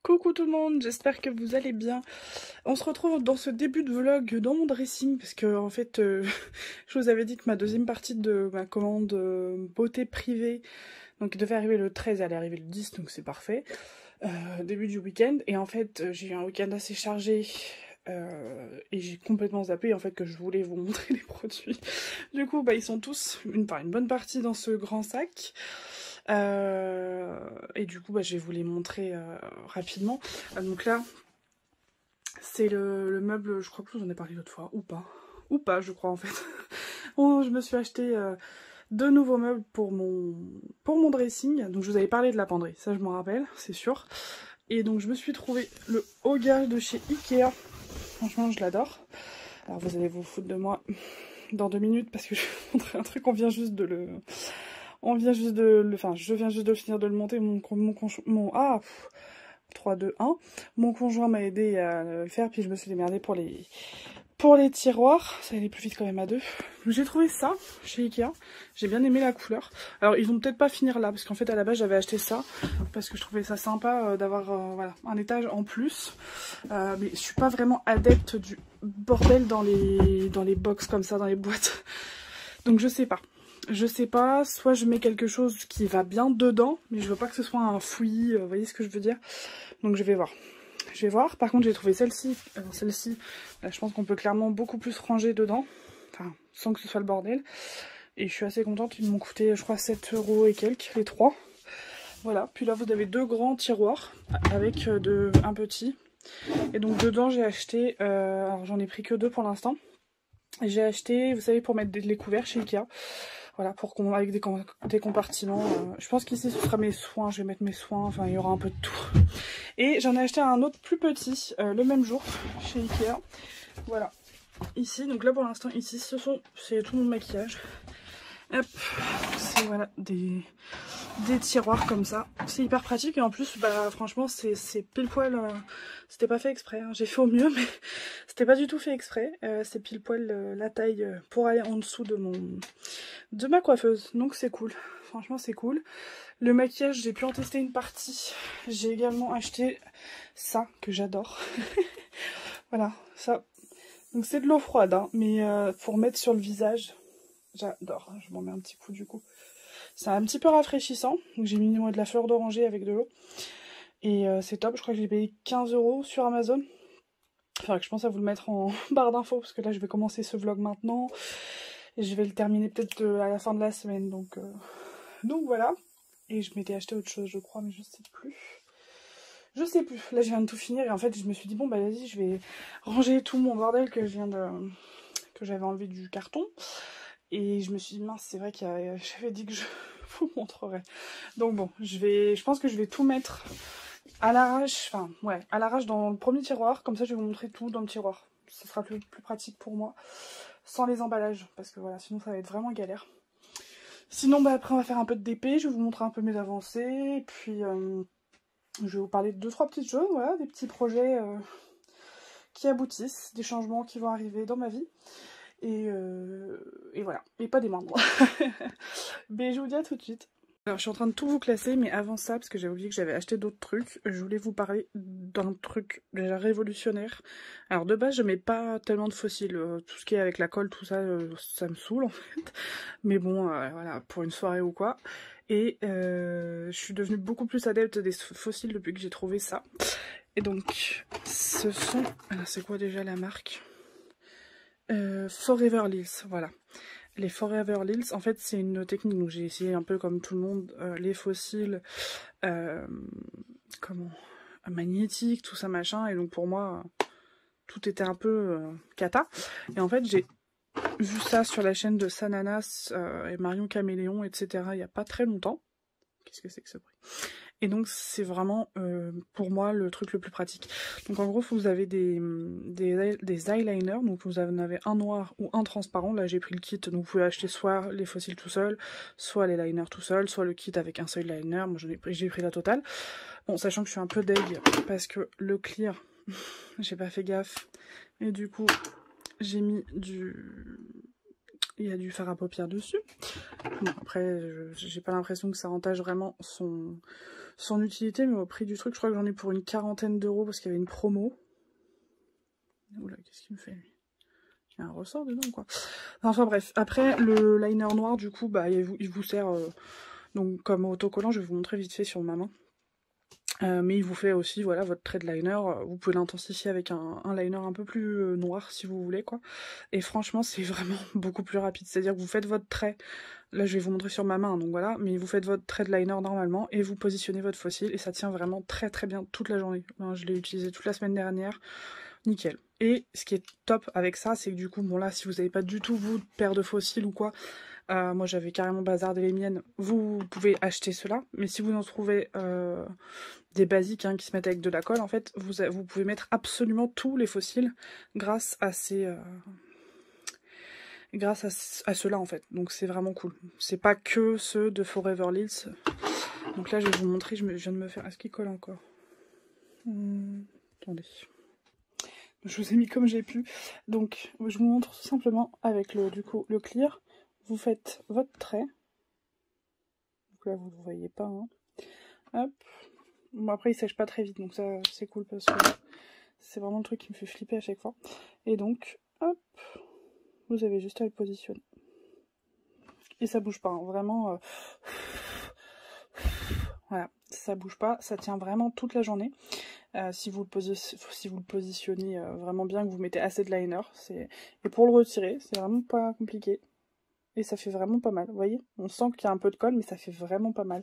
Coucou tout le monde, j'espère que vous allez bien. On se retrouve dans ce début de vlog dans mon dressing parce que en fait je vous avais dit que ma deuxième partie de ma commande beauté privée, donc il devait arriver le 13, elle est arrivée le 10 donc c'est parfait. Début du week-end et en fait j'ai eu un week-end assez chargé et j'ai complètement zappé en fait que je voulais vous montrer les produits. Du coup bah ils sont tous, une bonne partie dans ce grand sac. Et du coup, bah, je vais vous les montrer rapidement. Donc là, c'est le meuble, je crois que je vous en ai parlé l'autre fois, ou pas. Ou pas, je crois en fait. Je me suis acheté deux nouveaux meubles pour mon dressing. Donc je vous avais parlé de la penderie, ça je m'en rappelle, c'est sûr. Et donc je me suis trouvé le Haut-Gage de chez Ikea. Franchement, je l'adore. Alors vous allez vous foutre de moi dans 2 minutes parce que je vais vous montrer un truc, je viens juste de le finir de le monter, 3, 2, 1. Mon conjoint m'a aidé à le faire, puis je me suis démerdée pour les tiroirs. Ça allait plus vite quand même à deux. J'ai trouvé ça chez Ikea. J'ai bien aimé la couleur. Alors ils vont peut-être pas finir là, parce qu'en fait à la base j'avais acheté ça, parce que je trouvais ça sympa d'avoir voilà, un étage en plus. Mais je suis pas vraiment adepte du bordel dans les box comme ça, dans les boîtes. Donc je sais pas. Je sais pas, soit je mets quelque chose qui va bien dedans, mais je veux pas que ce soit un fouillis, vous voyez ce que je veux dire. Donc je vais voir. Je vais voir. Par contre j'ai trouvé celle-ci. Celle-ci, je pense qu'on peut clairement beaucoup plus ranger dedans. Enfin, sans que ce soit le bordel. Et je suis assez contente, ils m'ont coûté je crois 7 € et quelques, les trois. Voilà, puis là vous avez deux grands tiroirs avec un petit. Et donc dedans j'ai acheté, alors j'en ai pris que deux pour l'instant. J'ai acheté, vous savez, pour mettre les couverts chez Ikea. Voilà, avec des compartiments. Je pense qu'ici ce sera mes soins, je vais mettre mes soins, enfin il y aura un peu de tout. Et j'en ai acheté un autre plus petit, le même jour, chez Ikea. Voilà, ici, donc là pour l'instant, ici, c'est tout mon maquillage. Hop, c'est voilà, des tiroirs comme ça. C'est hyper pratique et en plus, bah franchement, c'est pile poil. C'était pas fait exprès, hein. J'ai fait au mieux, mais c'était pas du tout fait exprès. C'est pile poil la taille pour aller en dessous de ma coiffeuse. Donc c'est cool. Franchement, c'est cool. Le maquillage, j'ai pu en tester une partie. J'ai également acheté ça que j'adore. Voilà, ça. Donc c'est de l'eau froide, hein, mais pour mettre sur le visage. J'adore, je m'en mets un petit coup du coup. C'est un petit peu rafraîchissant. Donc j'ai mis de la fleur d'oranger avec de l'eau. Et c'est top, je crois que j'ai payé 15 € sur Amazon. Faudrait que je pense à vous le mettre en barre d'infos parce que là je vais commencer ce vlog maintenant. Et je vais le terminer peut-être à la fin de la semaine. Donc voilà. Et je m'étais acheté autre chose je crois, mais je sais plus. Je sais plus. Là je viens de tout finir et en fait je me suis dit bon bah vas-y je vais ranger tout mon bordel que j'avais enlevé du carton. Et je me suis dit, mince, c'est vrai que j'avais dit que je vous montrerais. Donc bon, je pense que je vais tout mettre à l'arrache, enfin, ouais, à l'arrache dans le premier tiroir. Comme ça, je vais vous montrer tout dans le tiroir. Ce sera plus pratique pour moi, sans les emballages. Parce que voilà, sinon ça va être vraiment galère. Sinon, bah après, on va faire un peu de DP. Je vais vous montrer un peu mes avancées. Et puis, je vais vous parler de 2-3 petites choses, voilà, des petits projets qui aboutissent, des changements qui vont arriver dans ma vie. Et voilà, et pas des moindres. Mais je vous dis à tout de suite. Alors je suis en train de tout vous classer, mais avant ça, parce que j'avais oublié que j'avais acheté d'autres trucs, je voulais vous parler d'un truc déjà révolutionnaire. Alors de base je mets pas tellement de fossiles, tout ce qui est avec la colle, tout ça, ça me saoule en fait. Mais bon, voilà, pour une soirée ou quoi. Et je suis devenue beaucoup plus adepte des fossiles depuis que j'ai trouvé ça. Et donc, ce sont... Alors c'est quoi déjà la marque ? Forever Lils, voilà. Les Forever Lils, en fait, c'est une technique. Donc, j'ai essayé un peu comme tout le monde, les fossiles, magnétiques, tout ça machin. Et donc, pour moi, tout était un peu cata. Et en fait, j'ai vu ça sur la chaîne de Sananas et Marion Caméléon, etc. il n'y a pas très longtemps. Qu'est-ce que c'est que ce bruit ? Et donc c'est vraiment pour moi le truc le plus pratique. Donc en gros vous avez des eyeliners, donc vous en avez un noir ou un transparent. Là j'ai pris le kit, donc vous pouvez acheter soit les fossiles tout seul, soit les liners tout seul, soit le kit avec un seul liner. Moi j'ai pris la totale. Bon, sachant que je suis un peu deg parce que le clear, j'ai pas fait gaffe. Et du coup j'ai mis il y a du fard à paupières dessus. Bon, après, j'ai pas l'impression que ça entache vraiment son utilité, mais au prix du truc, je crois que j'en ai pour une quarantaine d'euros parce qu'il y avait une promo. Oula, qu'est-ce qu'il me fait lui? Il y a un ressort dedans quoi. Enfin bref, après le liner noir du coup, bah il vous sert donc comme autocollant, je vais vous montrer vite fait sur ma main. Mais il vous fait aussi voilà votre trait de liner, vous pouvez l'intensifier avec un liner un peu plus noir si vous voulez quoi. Et franchement c'est vraiment beaucoup plus rapide, c'est-à-dire que vous faites votre trait, là je vais vous montrer sur ma main donc voilà, mais vous faites votre trait de liner normalement et vous positionnez votre fossile et ça tient vraiment très très bien toute la journée. Je l'ai utilisé toute la semaine dernière, nickel. Et ce qui est top avec ça, c'est que du coup, bon là, si vous n'avez pas du tout, vous, de paire de fossiles ou quoi, moi j'avais carrément bazardé les miennes, vous pouvez acheter cela. Mais si vous en trouvez des basiques qui se mettent avec de la colle, en fait, vous pouvez mettre absolument tous les fossiles grâce à ces... grâce à ceux-là en fait. Donc c'est vraiment cool. C'est pas que ceux de Forever Lids. Donc là, je vais vous montrer, je viens de me faire... Est-ce qu'il colle encore? Attendez. Je vous ai mis comme j'ai pu. Donc, je vous montre tout simplement avec du coup, le clear. Vous faites votre trait. Donc là, vous ne le voyez pas. Hein. Hop. Bon, après, il sèche pas très vite. Donc ça, c'est cool parce que c'est vraiment le truc qui me fait flipper à chaque fois. Et donc, hop. Vous avez juste à le positionner. Et ça bouge pas. Hein. Vraiment. Voilà. Ça bouge pas. Ça tient vraiment toute la journée. Si vous le positionnez vraiment bien, que vous mettez assez de liner, et pour le retirer, c'est vraiment pas compliqué. Et ça fait vraiment pas mal, vous voyez? On sent qu'il y a un peu de colle, mais ça fait vraiment pas mal.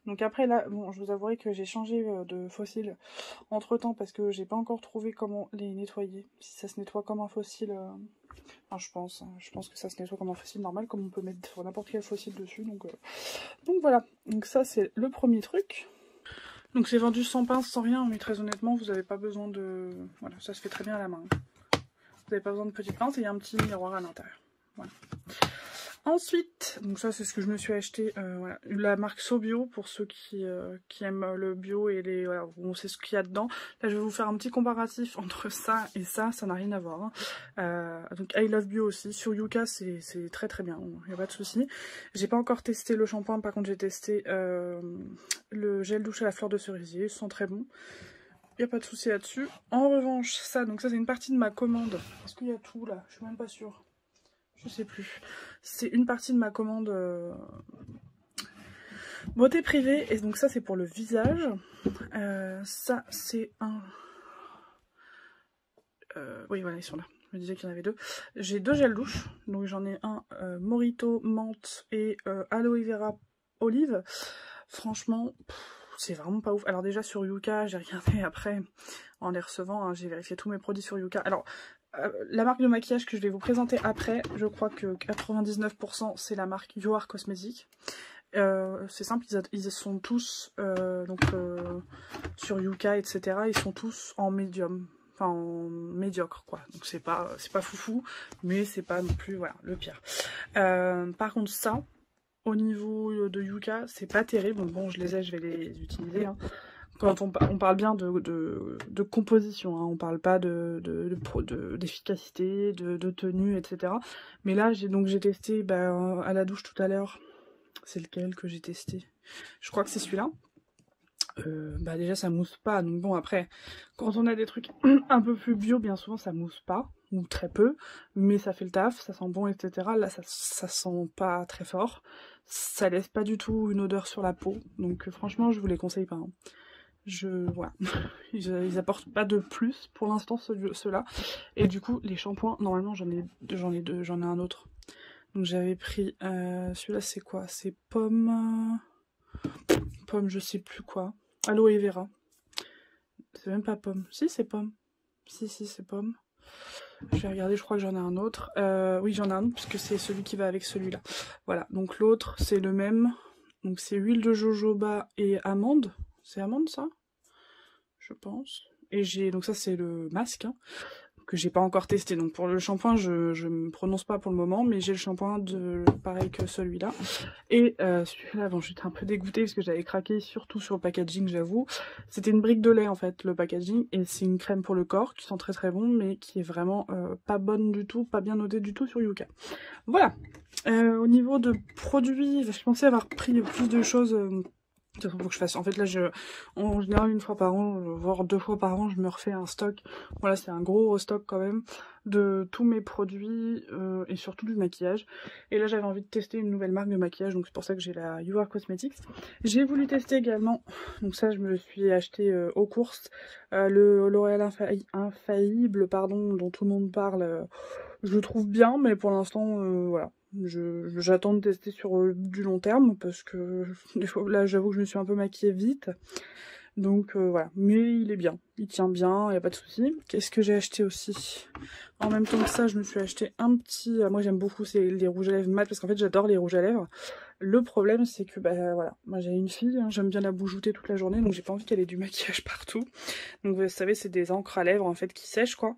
Donc après là, bon, je vous avouerai que j'ai changé de fossile entre temps parce que j'ai pas encore trouvé comment les nettoyer. Si ça se nettoie comme un fossile, enfin, je pense que ça se nettoie comme un fossile normal, comme on peut mettre sur n'importe quel fossile dessus. Donc voilà, donc ça c'est le premier truc. Donc c'est vendu sans pince, sans rien, mais très honnêtement, vous n'avez pas besoin de... Voilà, ça se fait très bien à la main. Vous n'avez pas besoin de petites pinces et il y a un petit miroir à l'intérieur. Voilà. Ensuite, donc ça c'est ce que je me suis acheté, voilà, la marque SoBio pour ceux qui aiment le bio et les voilà, on sait ce qu'il y a dedans. Là je vais vous faire un petit comparatif entre ça et ça n'a rien à voir. Hein. Donc I Love Bio aussi, sur Yuka c'est très très bien, il n'y a pas de souci. J'ai pas encore testé le shampoing, par contre j'ai testé le gel douche à la fleur de cerisier, ils sont très bons. Il n'y a pas de souci là-dessus. En revanche, ça, donc ça c'est une partie de ma commande. Est-ce qu'il y a tout là? Je suis même pas sûre. Je sais plus. C'est une partie de ma commande beauté privée. Et donc ça c'est pour le visage. Ça c'est un... oui voilà, ils sont là. Je me disais qu'il y en avait deux. J'ai deux gels douche. Donc j'en ai un Morito menthe et aloe vera olive. Franchement... c'est vraiment pas ouf. Alors déjà sur Yuka, j'ai regardé après en les recevant, hein, j'ai vérifié tous mes produits sur Yuka. Alors la marque de maquillage que je vais vous présenter après, je crois que 99% c'est la marque YouAre Cosmetics. C'est simple, ils sont tous sur Yuka, etc. Ils sont tous en médium, enfin en médiocre quoi. Donc c'est pas foufou, mais c'est pas non plus voilà le pire. Par contre ça. Au niveau de Yuka, c'est pas terrible. Bon, je les ai, je vais les utiliser. Hein. Quand on parle bien de composition, hein. On parle pas d'efficacité, de tenue, etc. Mais là, j'ai testé à la douche tout à l'heure. C'est lequel que j'ai testé? Je crois que c'est celui-là. Déjà, ça mousse pas. Donc bon, après, quand on a des trucs un peu plus bio, bien souvent, ça mousse pas. Ou très peu, mais ça fait le taf, ça sent bon, etc. Là, ça sent pas très fort. Ça laisse pas du tout une odeur sur la peau. Donc franchement, je vous les conseille pas. Hein. Voilà. Ils apportent pas de plus pour l'instant, ceux-là. Et du coup, les shampoings, normalement, j'en ai un autre. Donc j'avais pris, celui-là, c'est quoi? C'est pomme, je sais plus quoi. Aloe vera. C'est même pas pomme. Si, c'est pomme. Si, c'est pomme. Je vais regarder, je crois que j'en ai un autre. Oui, j'en ai un autre, puisque c'est celui qui va avec celui-là. Voilà, donc l'autre, c'est le même. Donc c'est huile de jojoba et amande. C'est amande, ça? Je pense. Et donc ça, c'est le masque, hein, que j'ai pas encore testé. Donc pour le shampoing, je me prononce pas pour le moment, mais j'ai le shampoing pareil que celui-là. Et celui-là, bon, j'étais un peu dégoûtée parce que j'avais craqué, surtout sur le packaging, j'avoue. C'était une brique de lait, en fait, le packaging. Et c'est une crème pour le corps qui sent très très bon, mais qui est vraiment pas bonne du tout, pas bien notée du tout sur Yuka. Voilà. Au niveau de produits, je pensais avoir pris plus de choses Il faut que je fasse. En fait, là, en général, une fois par an, voire 2 fois par an, je me refais un stock. Voilà, c'est un gros restock quand même de tous mes produits et surtout du maquillage. Et là, j'avais envie de tester une nouvelle marque de maquillage, donc c'est pour ça que j'ai la You Are Cosmetics. J'ai voulu tester également, donc ça, je me le suis acheté aux courses, le L'Oréal Infaillible, pardon, dont tout le monde parle. Je le trouve bien, mais pour l'instant, voilà. J'attends de tester sur du long terme parce que des fois là j'avoue que je me suis un peu maquillée vite, donc voilà, mais il est bien, il tient bien, il n'y a pas de souci. Qu'est-ce que j'ai acheté aussi en même temps que ça? Je me suis acheté un petit, moi j'aime beaucoup c'est les rouges à lèvres mat parce qu'en fait j'adore les rouges à lèvres. Le problème c'est que bah voilà, moi j'ai une fille, hein, j'aime bien la boujoutée toute la journée, donc j'ai pas envie qu'elle ait du maquillage partout. Donc vous savez, c'est des encres à lèvres en fait qui sèchent quoi.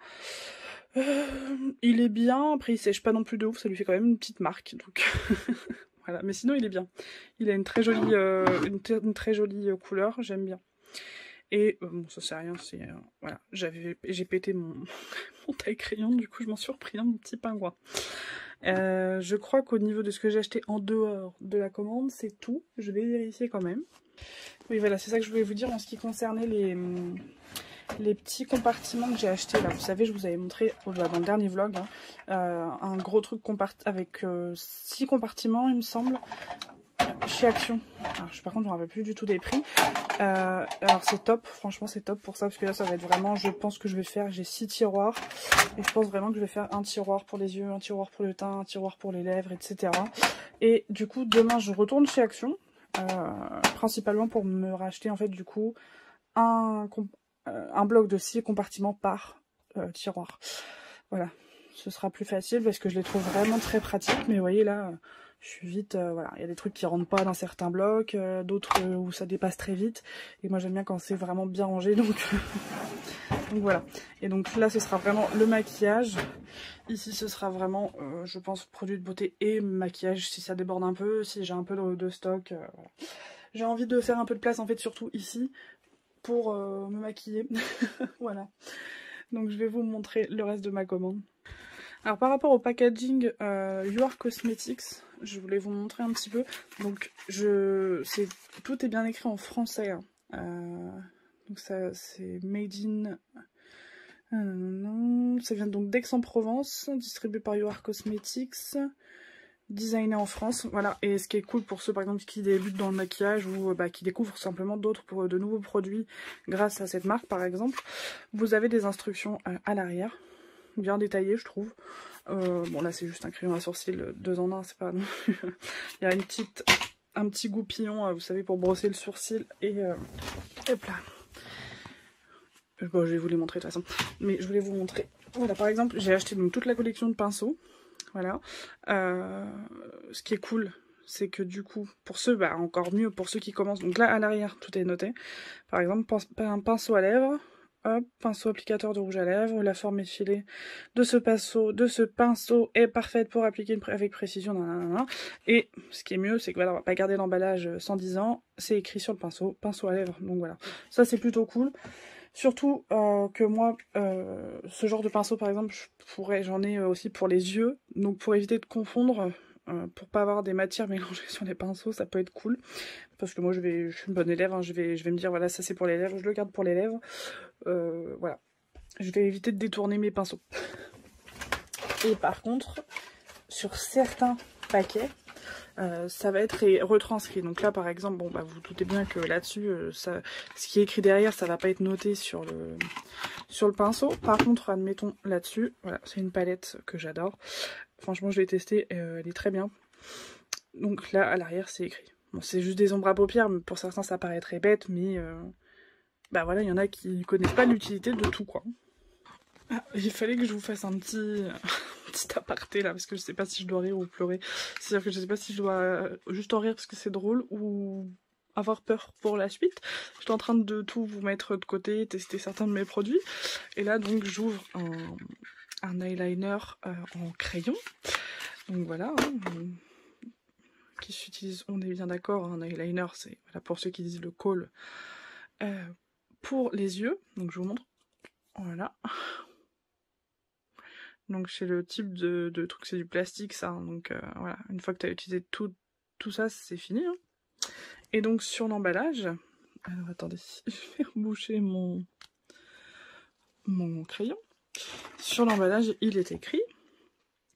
Il est bien, après il sèche pas non plus de ouf, ça lui fait quand même une petite marque, donc voilà, mais sinon il est bien. Il a une très jolie, une très jolie couleur, j'aime bien. Et bon, ça c'est rien, c'est voilà, j'ai pété mon, mon taille-crayon, du coup je m'en suis repris un petit pingouin. Je crois qu'au niveau de ce que j'ai acheté en dehors de la commande, c'est tout. Je vais vérifier quand même. Oui voilà, c'est ça que je voulais vous dire en ce qui concernait les petits compartiments que j'ai achetés là. Vous savez, je vous avais montré dans le dernier vlog hein, un gros truc avec 6 compartiments il me semble chez Action. Alors, par contre je ne me rappelle plus du tout des prix. Alors c'est top, franchement c'est top pour ça parce que là ça va être vraiment, je pense que je vais faire, j'ai 6 tiroirs et je pense vraiment que je vais faire un tiroir pour les yeux, un tiroir pour le teint, un tiroir pour les lèvres, etc. Et du coup demain je retourne chez Action principalement pour me racheter en fait du coup un bloc de 6 compartiments par tiroir. Voilà, ce sera plus facile parce que je les trouve vraiment très pratiques. Mais vous voyez là, je suis vite, voilà, il y a des trucs qui rentrent pas dans certains blocs, d'autres où ça dépasse très vite. Et moi j'aime bien quand c'est vraiment bien rangé, donc donc voilà. Et donc là ce sera vraiment le maquillage. Ici ce sera vraiment, je pense, produit de beauté et maquillage si ça déborde un peu, si j'ai un peu de stock. Voilà. J'ai envie de faire un peu de place en fait, surtout ici, pour me maquiller. Voilà. Donc je vais vous montrer le reste de ma commande. Alors par rapport au packaging You Are Cosmetics, je voulais vous montrer un petit peu. Donc tout est bien écrit en français. Hein. Donc ça c'est made in... ça vient donc d'Aix-en-Provence, distribué par You Are Cosmetics. Designé en France, voilà. Et ce qui est cool pour ceux par exemple qui débutent dans le maquillage ou qui découvrent simplement de nouveaux produits grâce à cette marque par exemple, vous avez des instructions à l'arrière, bien détaillées je trouve. Bon là c'est juste un crayon à sourcils 2 en 1, c'est pas non plus. Il y a un petit goupillon, vous savez, pour brosser le sourcil et hop là. Bon, je vais vous les montrer de toute façon, mais je voulais vous montrer. Voilà, par exemple j'ai acheté donc toute la collection de pinceaux. Voilà. Ce qui est cool, c'est que du coup, pour ceux, encore mieux pour ceux qui commencent. Donc là, à l'arrière, tout est noté. Par exemple, un pinceau à lèvres, hop, pinceau applicateur de rouge à lèvres, la forme effilée de ce pinceau est parfaite pour appliquer avec précision. Nanana. Et ce qui est mieux, c'est que voilà, on va pas garder l'emballage 110 ans. C'est écrit sur le pinceau à lèvres. Donc voilà, ça c'est plutôt cool. Surtout que moi, ce genre de pinceau par exemple, j'en ai aussi pour les yeux, donc pour éviter de confondre, pour pas avoir des matières mélangées sur les pinceaux, ça peut être cool. Parce que moi je suis une bonne élève, hein, je vais me dire voilà, ça c'est pour les lèvres, je le garde pour les lèvres. Voilà, je vais éviter de détourner mes pinceaux. Et par contre, sur certains paquets, ça va être retranscrit. Donc là par exemple, bon bah vous doutez bien que là-dessus, ce qui est écrit derrière, ça va pas être noté sur le pinceau. Par contre, admettons là-dessus, voilà, c'est une palette que j'adore. Franchement, je l'ai testée, elle est très bien. Donc là, à l'arrière, c'est écrit. Bon, c'est juste des ombres à paupières, mais pour certains ça paraît très bête, mais bah voilà, il y en a qui connaissent pas l'utilité de tout quoi. Ah, il fallait que je vous fasse un petit aparté là, parce que je sais pas si je dois rire ou pleurer. C'est-à-dire que je sais pas si je dois juste en rire parce que c'est drôle ou avoir peur pour la suite. J'étais en train de tout vous mettre de côté, tester certains de mes produits. Et là donc j'ouvre un eyeliner en crayon. Donc voilà, hein, qui s'utilise, on est bien d'accord, un eyeliner c'est, voilà, pour ceux qui disent le col, pour les yeux. Donc je vous montre, voilà. Donc c'est le type de truc, c'est du plastique ça, hein. Donc voilà, une fois que tu as utilisé tout ça, c'est fini. Hein. Et donc sur l'emballage, alors attendez, je vais reboucher mon crayon. Sur l'emballage, il est écrit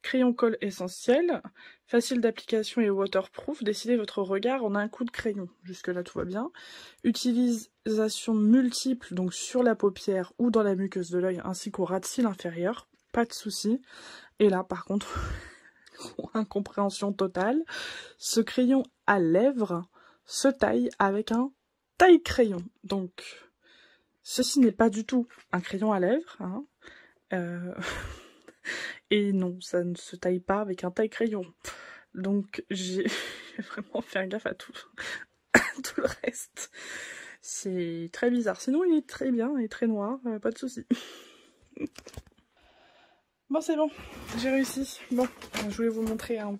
crayon colle essentiel, facile d'application et waterproof, décidez votre regard en un coup de crayon. Jusque là tout va bien. Utilisation multiple, donc sur la paupière ou dans la muqueuse de l'œil ainsi qu'au ras de cils inférieur, pas de souci. Et là par contre, incompréhension totale, ce crayon à lèvres se taille avec un taille-crayon. Donc ceci n'est pas du tout un crayon à lèvres, hein. Et non, ça ne se taille pas avec un taille-crayon. Donc j'ai vraiment fait gaffe à tout, tout le reste. C'est très bizarre. Sinon il est très bien, il est très noir, pas de souci. Bon c'est bon, j'ai réussi. Bon, je voulais vous montrer un...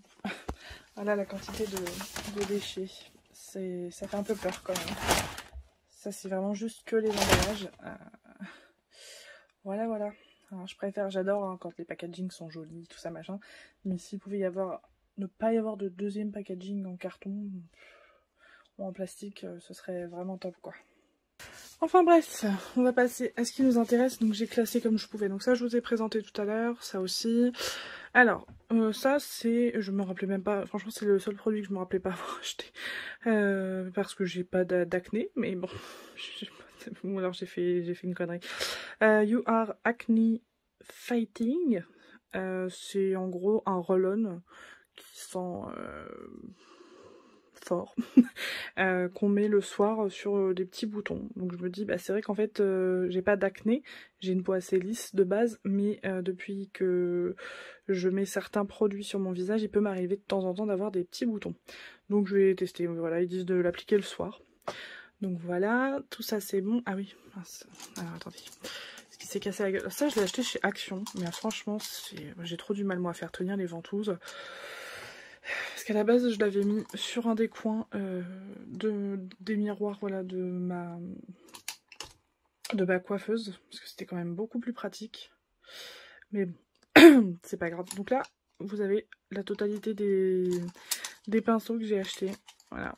Voilà la quantité de déchets. Ça fait un peu peur quand même. Ça c'est vraiment juste que les emballages. Voilà, voilà. Alors, je préfère, j'adore hein, quand les packagings sont jolis, tout ça machin. Mais s'il pouvait y avoir, ne pas y avoir de deuxième packaging en carton ou en plastique, ce serait vraiment top quoi. Enfin bref, on va passer à ce qui nous intéresse. Donc j'ai classé comme je pouvais. Donc ça je vous ai présenté tout à l'heure, ça aussi. Alors ça c'est, je me rappelais même pas, franchement c'est le seul produit que je me rappelais pas avoir acheté. Parce que j'ai pas d'acné, mais bon, ou alors j'ai fait une connerie. You are acne fighting. C'est en gros un roll-on qui sent fort qu'on met le soir sur des petits boutons. Donc je me dis bah c'est vrai qu'en fait j'ai pas d'acné, j'ai une peau assez lisse de base, mais depuis que je mets certains produits sur mon visage, il peut m'arriver de temps en temps d'avoir des petits boutons. Donc je vais tester, voilà, ils disent de l'appliquer le soir. Donc voilà, tout ça c'est bon. Ah oui, mince. Alors attendez. Ce qui s'est cassé la gueule. Ça je l'ai acheté chez Action, mais franchement j'ai trop du mal moi à faire tenir les ventouses. Parce qu'à la base je l'avais mis sur un des coins des miroirs voilà, de ma coiffeuse. Parce que c'était quand même beaucoup plus pratique. Mais bon, c'est pas grave. Donc là, vous avez la totalité des pinceaux que j'ai achetés. Voilà.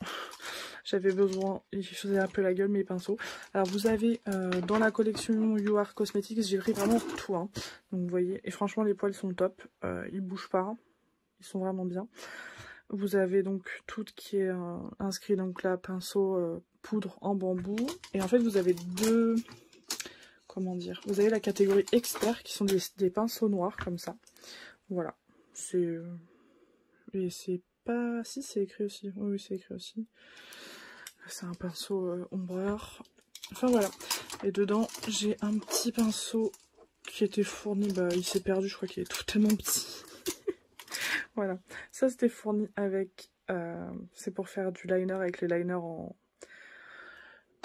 J'avais besoin, ils faisaient un peu la gueule mes pinceaux. Alors vous avez dans la collection You Are Cosmetics, j'ai pris vraiment tout. Hein. Donc vous voyez, et franchement les poils sont top. Ils bougent pas, ils sont vraiment bien. Vous avez donc tout qui est inscrit, donc là, pinceau poudre en bambou. Et en fait vous avez deux, comment dire, vous avez la catégorie expert qui sont des pinceaux noirs comme ça. Voilà, c'est... et c'est pas... Si c'est écrit aussi, oui c'est écrit aussi. C'est un pinceau ombreur. Enfin voilà. Et dedans, j'ai un petit pinceau qui était fourni. Bah, il s'est perdu, je crois qu'il est tout tellement petit. Voilà. Ça, c'était fourni avec... c'est pour faire du liner avec les liners en...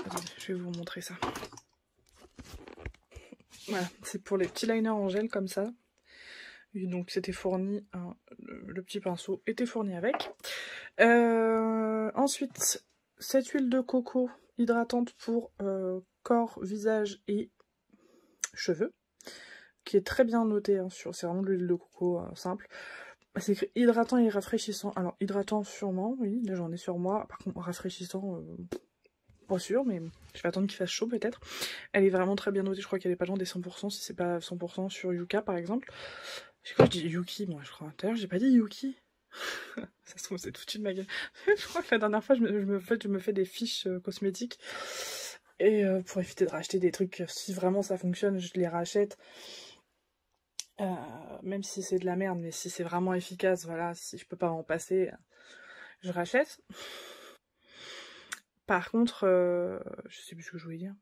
Attendez, je vais vous montrer ça. Voilà. C'est pour les petits liners en gel comme ça. Et donc, c'était fourni... le petit pinceau était fourni avec. Ensuite... Cette huile de coco hydratante pour corps, visage et cheveux, qui est très bien notée, hein, c'est vraiment de l'huile de coco simple. C'est écrit hydratant et rafraîchissant. Alors hydratant sûrement, oui, là j'en ai sur moi. Par contre rafraîchissant, pas sûr, mais je vais attendre qu'il fasse chaud peut-être. Elle est vraiment très bien notée, je crois qu'elle est pas loin des 100% si c'est pas 100% sur Yuka par exemple. Je crois que je dis Yuki, moi je crois à l'intérieur, j'ai pas dit Yuki. Ça se trouve c'est toute une ma gueule. Je crois que la dernière fois je me fais des fiches cosmétiques et pour éviter de racheter des trucs, si vraiment ça fonctionne je les rachète, même si c'est de la merde, mais si c'est vraiment efficace, voilà, si je peux pas en passer je rachète. Par contre je sais plus ce que je voulais dire.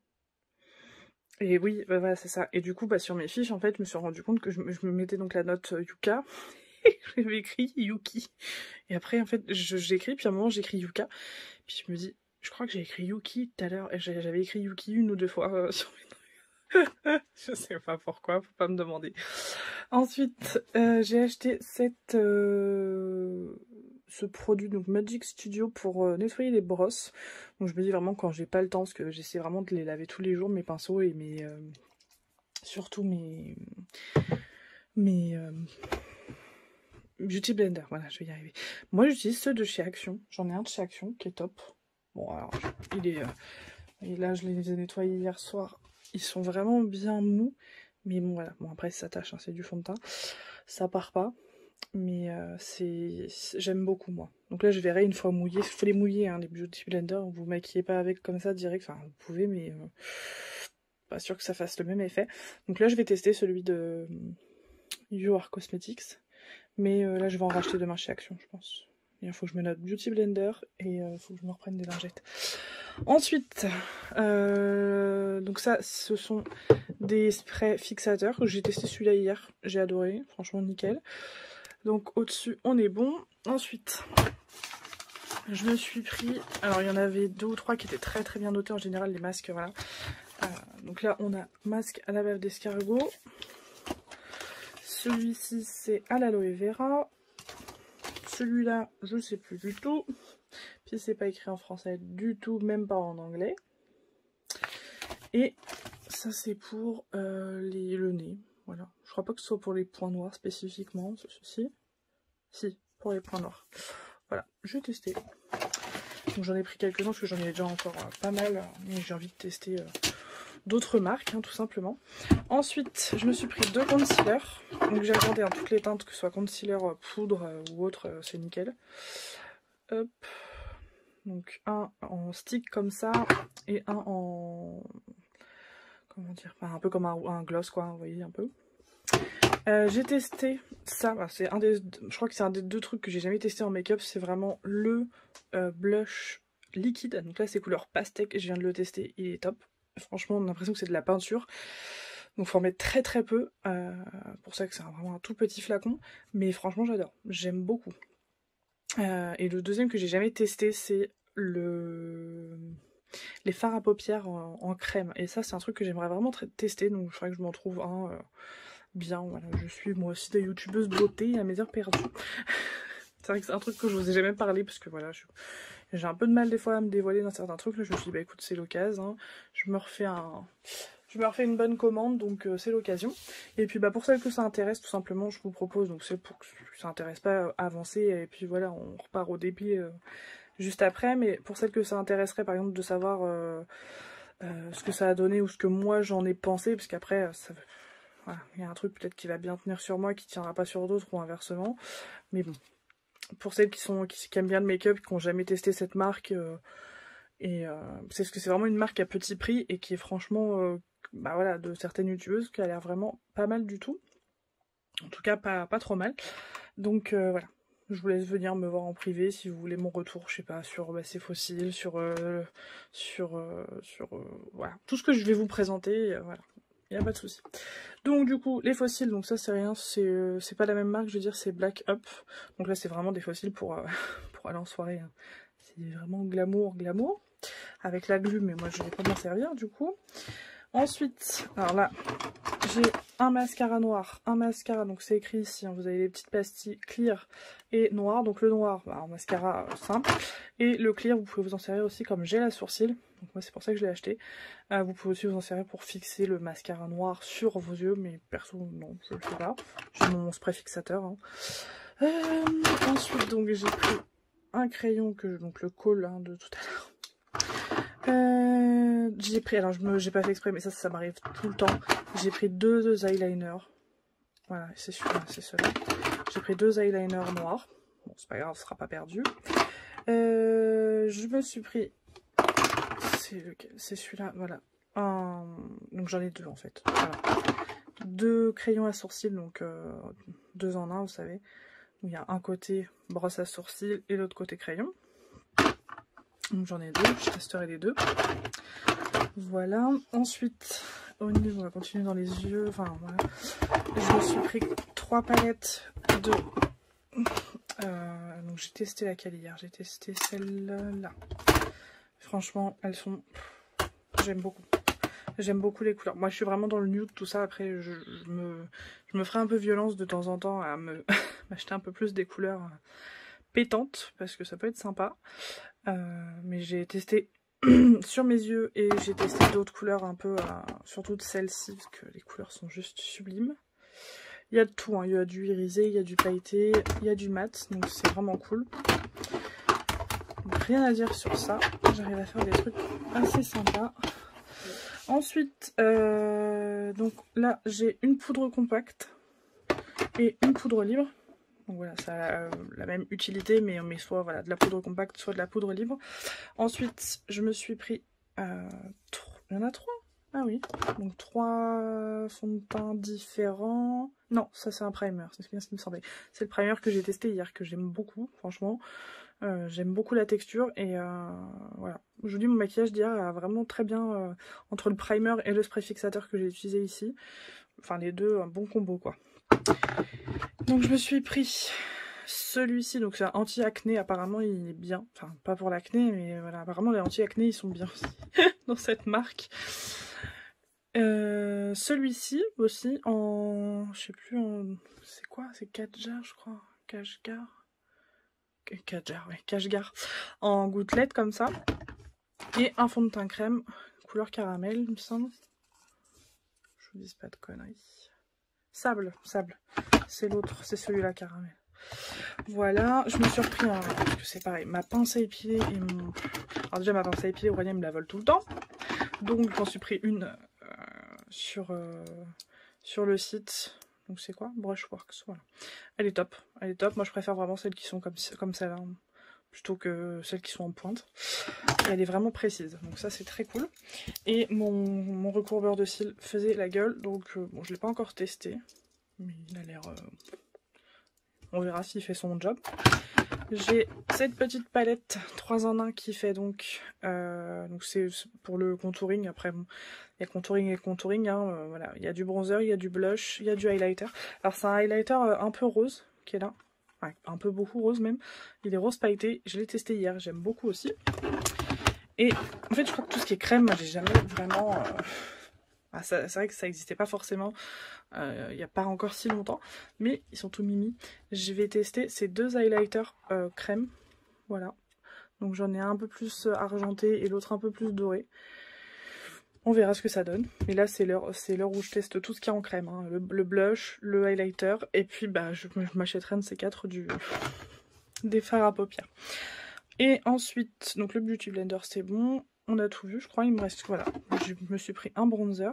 Et oui, bah voilà, c'est ça. Et du coup, bah, sur mes fiches, en fait, je me suis rendu compte que je me mettais donc la note Yuka. Et j'avais écrit Yuki. Et après, en fait, j'écris, puis à un moment, j'écris Yuka. Puis je me dis, je crois que j'ai écrit Yuki tout à l'heure. Et j'avais écrit Yuki une ou deux fois sur mes trucs. Je sais pas pourquoi, faut pas me demander. Ensuite, j'ai acheté ce produit, donc Magic Studio, pour nettoyer les brosses. Donc je me dis vraiment quand j'ai pas le temps, parce que j'essaie vraiment de les laver tous les jours, mes pinceaux et surtout mes Beauty Blender, voilà, je vais y arriver. Moi j'utilise ceux de chez Action, j'en ai un de chez Action qui est top. Bon, alors, il est... et là, je les ai nettoyés hier soir. Ils sont vraiment bien mous. Mais bon, voilà. Bon, après, ça tâche, hein, c'est du fond de teint. Ça part pas. Mais j'aime beaucoup, moi. Donc là, je verrai une fois mouillé. Il faut les mouiller, hein, les Beauty Blender. Vous maquillez pas avec comme ça direct. Enfin, vous pouvez, mais pas sûr que ça fasse le même effet. Donc là, je vais tester celui de You Are Cosmetics. Mais là, je vais en racheter demain chez Action, je pense. Il faut que je me note Beauty Blender et il faut que je me reprenne des lingettes. Ensuite, donc ça, ce sont des sprays fixateurs. J'ai testé celui-là hier, j'ai adoré, franchement nickel. Donc au-dessus, on est bon. Ensuite, je me suis pris... Alors, il y en avait 2 ou 3 qui étaient très très bien notés. En général, les masques, voilà. Donc là, on a masque à la bave d'escargot. Celui-ci, c'est à l'aloe vera. Celui-là, je ne sais plus du tout. Puis c'est pas écrit en français du tout, même pas en anglais. Et ça, c'est pour le nez. Voilà. Je crois pas que ce soit pour les points noirs spécifiquement, ceci. Si, pour les points noirs. Voilà, je vais tester. Donc j'en ai pris quelques-uns parce que j'en ai déjà encore pas mal. Mais j'ai envie de tester d'autres marques, hein, tout simplement. Ensuite, je me suis pris 2 concealers. Donc j'ai regardé en toutes les teintes, que ce soit concealer, poudre ou autre, c'est nickel. Hop. Donc un en stick comme ça et un en... comment dire, enfin, un peu comme un gloss quoi, vous voyez un peu. J'ai testé ça, bah, c'est un des, je crois que c'est un des 2 trucs que j'ai jamais testé en make-up, c'est vraiment le blush liquide. Donc là c'est couleur pastèque, je viens de le tester, il est top. Franchement on a l'impression que c'est de la peinture. Donc faut en mettre très très peu, pour ça que c'est vraiment un tout petit flacon. Mais franchement j'adore, j'aime beaucoup. Et le deuxième que j'ai jamais testé c'est les fards à paupières en crème. Et ça c'est un truc que j'aimerais vraiment tester, donc je ferais que je m'en trouve un bien. Voilà, je suis moi aussi des youtubeuses beauté à mes heures perdues. C'est vrai que c'est un truc que je vous ai jamais parlé parce que voilà, j'ai un peu de mal des fois à me dévoiler dans certains trucs. Là je me suis dit bah écoute c'est l'occasion, hein. Je me refais une bonne commande, donc c'est l'occasion. Et puis bah pour celles que ça intéresse, tout simplement, je vous propose, donc c'est pour que ça intéresse pas, avancer, et puis voilà, on repart au débit juste après. Mais pour celles que ça intéresserait, par exemple, de savoir ce que ça a donné ou ce que moi j'en ai pensé, parce qu'après, voilà, il y a un truc peut-être qui va bien tenir sur moi, qui tiendra pas sur d'autres, ou inversement. Mais bon, pour celles qui aiment bien le make-up, qui n'ont jamais testé cette marque, c'est parce que c'est vraiment une marque à petit prix et qui est franchement... bah voilà, de certaines youtubeuses qui a l'air vraiment pas mal du tout. En tout cas, pas trop mal. Donc voilà, je vous laisse venir me voir en privé si vous voulez mon retour, je sais pas, sur ces fossiles, sur voilà, tout ce que je vais vous présenter, voilà, il n'y a pas de souci. Donc du coup, les fossiles, donc ça c'est rien, c'est pas la même marque, je veux dire, c'est Black Up. Donc là c'est vraiment des fossiles pour aller en soirée, hein. C'est vraiment glamour, avec la glu, mais moi je vais pas m'en servir du coup. Ensuite, alors là, j'ai un mascara noir, donc c'est écrit ici, hein, vous avez les petites pastilles clear et noir. Donc le noir, bah, en mascara simple, et le clear, vous pouvez vous en servir aussi comme gel à sourcils. Donc moi c'est pour ça que je l'ai acheté. Vous pouvez aussi vous en servir pour fixer le mascara noir sur vos yeux, mais perso non, je le fais pas. J'ai mon spray fixateur. Hein. Ensuite donc j'ai pris un crayon, donc le Kohl, hein, de tout à l'heure. J'ai pris, alors j'ai pas fait exprès, mais ça m'arrive tout le temps. J'ai pris 2 eyeliners. Voilà, c'est celui-là, c'est ceux-là. J'ai pris 2 eyeliners noirs. Bon, c'est pas grave, ce sera pas perdu. Je me suis pris... c'est lequel? C'est celui-là, voilà. Donc j'en ai 2 en fait. Voilà. 2 crayons à sourcils, donc 2 en 1, vous savez. Il y a un côté brosse à sourcils et l'autre côté crayon. Donc j'en ai 2, je testerai les 2. Voilà. Ensuite, au niveau, on va continuer dans les yeux. Enfin, voilà. Je me suis pris 3 palettes de... donc j'ai testé laquelle hier? J'ai testé celle-là. Franchement, elles sont... J'aime beaucoup. J'aime beaucoup les couleurs. Moi, je suis vraiment dans le nude, tout ça. Après, je me ferai un peu violence de temps en temps à m'acheter un peu plus des couleurs pétantes, parce que ça peut être sympa. Mais j'ai testé sur mes yeux et j'ai testé d'autres couleurs un peu, surtout de celle-ci, parce que les couleurs sont juste sublimes. Il y a de tout, hein. Il y a du irisé, il y a du pailleté, il y a du mat, donc c'est vraiment cool. Donc rien à dire sur ça. J'arrive à faire des trucs assez sympas. Ensuite, donc là, j'ai une poudre compacte et une poudre libre. Donc voilà, ça a la même utilité, mais on met soit voilà, de la poudre compacte, soit de la poudre libre. Ensuite, je me suis pris... il y en a 3. Ah oui, donc 3 fonds de teint différents. Non, ça c'est un primer, c'est bien ce qui me semblait. C'est le primer que j'ai testé hier, que j'aime beaucoup, franchement. J'aime beaucoup la texture et voilà. Je vous dis, mon maquillage d'hier a vraiment très bien, entre le primer et le spray fixateur que j'ai utilisé ici. Enfin les deux, un bon combo quoi. Donc je me suis pris celui-ci, donc c'est un anti-acné, apparemment il est bien. Enfin pas pour l'acné, mais voilà, apparemment les anti-acné ils sont bien aussi dans cette marque. Celui-ci aussi en... je sais plus en... c'est quoi? C'est Kashgar je crois. Kashgar. Kashgar. En gouttelette comme ça. Et un fond de teint crème, couleur caramel il me semble. Je vous dis pas de conneries. Sable. C'est l'autre, c'est celui-là caramel. Voilà, je me suis repris parce que c'est pareil, ma pince à épiler et mon... Alors déjà ma pince à épiler, Aurélien me la vole tout le temps. Donc j'en suis pris une sur le site. Donc c'est quoi? Brushworks, voilà. Elle est top. Moi je préfère vraiment celles qui sont comme celle-là, hein, plutôt que celles qui sont en pointe. Et elle est vraiment précise, donc ça c'est très cool. Et mon recourbeur de cils faisait la gueule, donc bon je l'ai pas encore testé. Mais il a l'air... on verra s'il fait son job. J'ai cette petite palette 3 en 1 qui fait donc c'est pour le contouring. Après bon, il y a contouring et contouring, hein, voilà. Il y a du bronzer, il y a du blush, il y a du highlighter. Alors c'est un highlighter un peu rose qui est là. Ouais, un peu beaucoup rose même. Il est rose pailleté, je l'ai testé hier, j'aime beaucoup aussi. Et en fait je crois que tout ce qui est crème, moi j'ai jamais vraiment... c'est vrai que ça n'existait pas forcément il n'y a pas encore si longtemps, mais ils sont tout mimi. Je vais tester ces deux highlighters crème, voilà. Donc j'en ai un peu plus argenté et l'autre un peu plus doré. On verra ce que ça donne. Mais là c'est l'heure où je teste tout ce qu'il y a en crème, hein. Le blush, le highlighter, et puis bah je m'achèterai un de ces quatre des fards à paupières. Et ensuite, donc le Beauty Blender c'est bon, on a tout vu je crois, il me reste, voilà, je me suis pris un bronzer.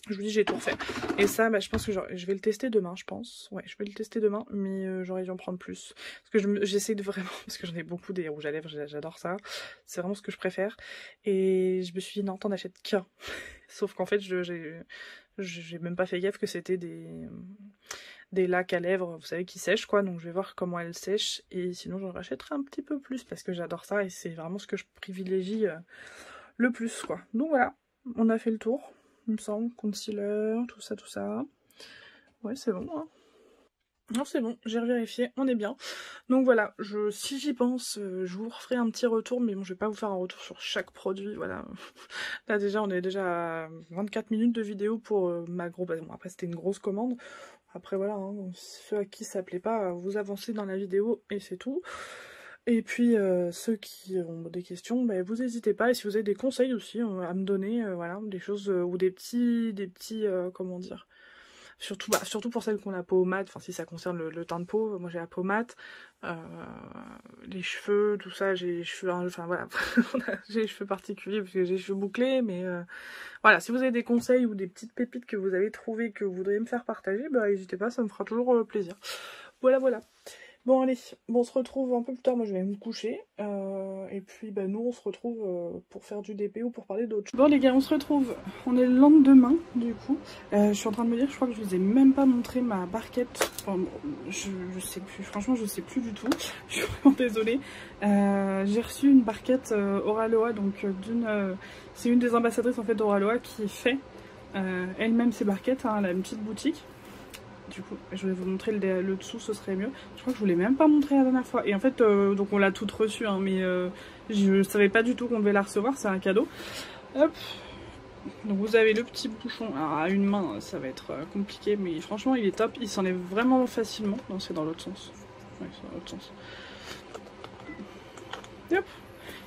Je vous dis, j'ai tout refait. Et ça, bah, je pense que je vais le tester demain, je pense. Ouais, je vais le tester demain, mais j'aurais dû en prendre plus. Parce que j'essaie de vraiment... Parce que j'en ai beaucoup des rouges à lèvres, j'adore ça. C'est vraiment ce que je préfère. Et je me suis dit, non, t'en achètes qu'un. Sauf qu'en fait, j'ai même pas fait gaffe que c'était des lacs à lèvres, vous savez, qui sèchent, quoi. Donc je vais voir comment elles sèchent. Et sinon, j'en rachèterai un petit peu plus, parce que j'adore ça. Et c'est vraiment ce que je privilégie le plus, quoi. Donc voilà, on a fait le tour. Il me semble, concealer, tout ça. Ouais, c'est bon, hein. Non, c'est bon, j'ai revérifié, on est bien. Donc voilà, si j'y pense, je vous referai un petit retour, mais bon, je vais pas vous faire un retour sur chaque produit, voilà. Là déjà, on est déjà à 24 minutes de vidéo pour ma grosse... Bon, après, c'était une grosse commande. Après, voilà, hein, ceux à qui ça plaît pas, vous avancez dans la vidéo et c'est tout. Et puis ceux qui ont des questions, bah, vous n'hésitez pas, et si vous avez des conseils aussi à me donner, voilà, des choses ou des petits comment dire, surtout pour celles qui ont la peau mate, enfin si ça concerne le teint de peau, moi j'ai la peau mate, les cheveux, tout ça, j'ai les cheveux, enfin voilà, j'ai les cheveux particuliers parce que j'ai les cheveux bouclés, mais voilà, si vous avez des conseils ou des petites pépites que vous avez trouvées que vous voudriez me faire partager, bah n'hésitez pas, ça me fera toujours plaisir. Voilà. Bon allez, on se retrouve un peu plus tard, moi je vais me coucher, et puis bah, nous on se retrouve pour faire du DP ou pour parler d'autres choses. Bon les gars, on se retrouve, on est le lendemain du coup, je suis en train de me dire, je crois que je vous ai même pas montré ma barquette, enfin, je sais plus, franchement je sais plus du tout, je suis vraiment désolée. J'ai reçu une barquette Oraloa, donc c'est une des ambassadrices en fait d'Oraloa qui fait elle-même ses barquettes, hein, elle a une petite boutique. Du coup, je vais vous montrer le dessous, ce serait mieux. Je crois que je vous l'ai même pas montré la dernière fois. Et en fait, donc on l'a toute reçue, hein, mais je savais pas du tout qu'on devait la recevoir, c'est un cadeau. Hop. Donc vous avez le petit bouchon. Alors à une main, ça va être compliqué, mais franchement, il est top. Il s'enlève vraiment facilement. Non, c'est dans l'autre sens. Ouais, c'est dans l'autre sens. Hop.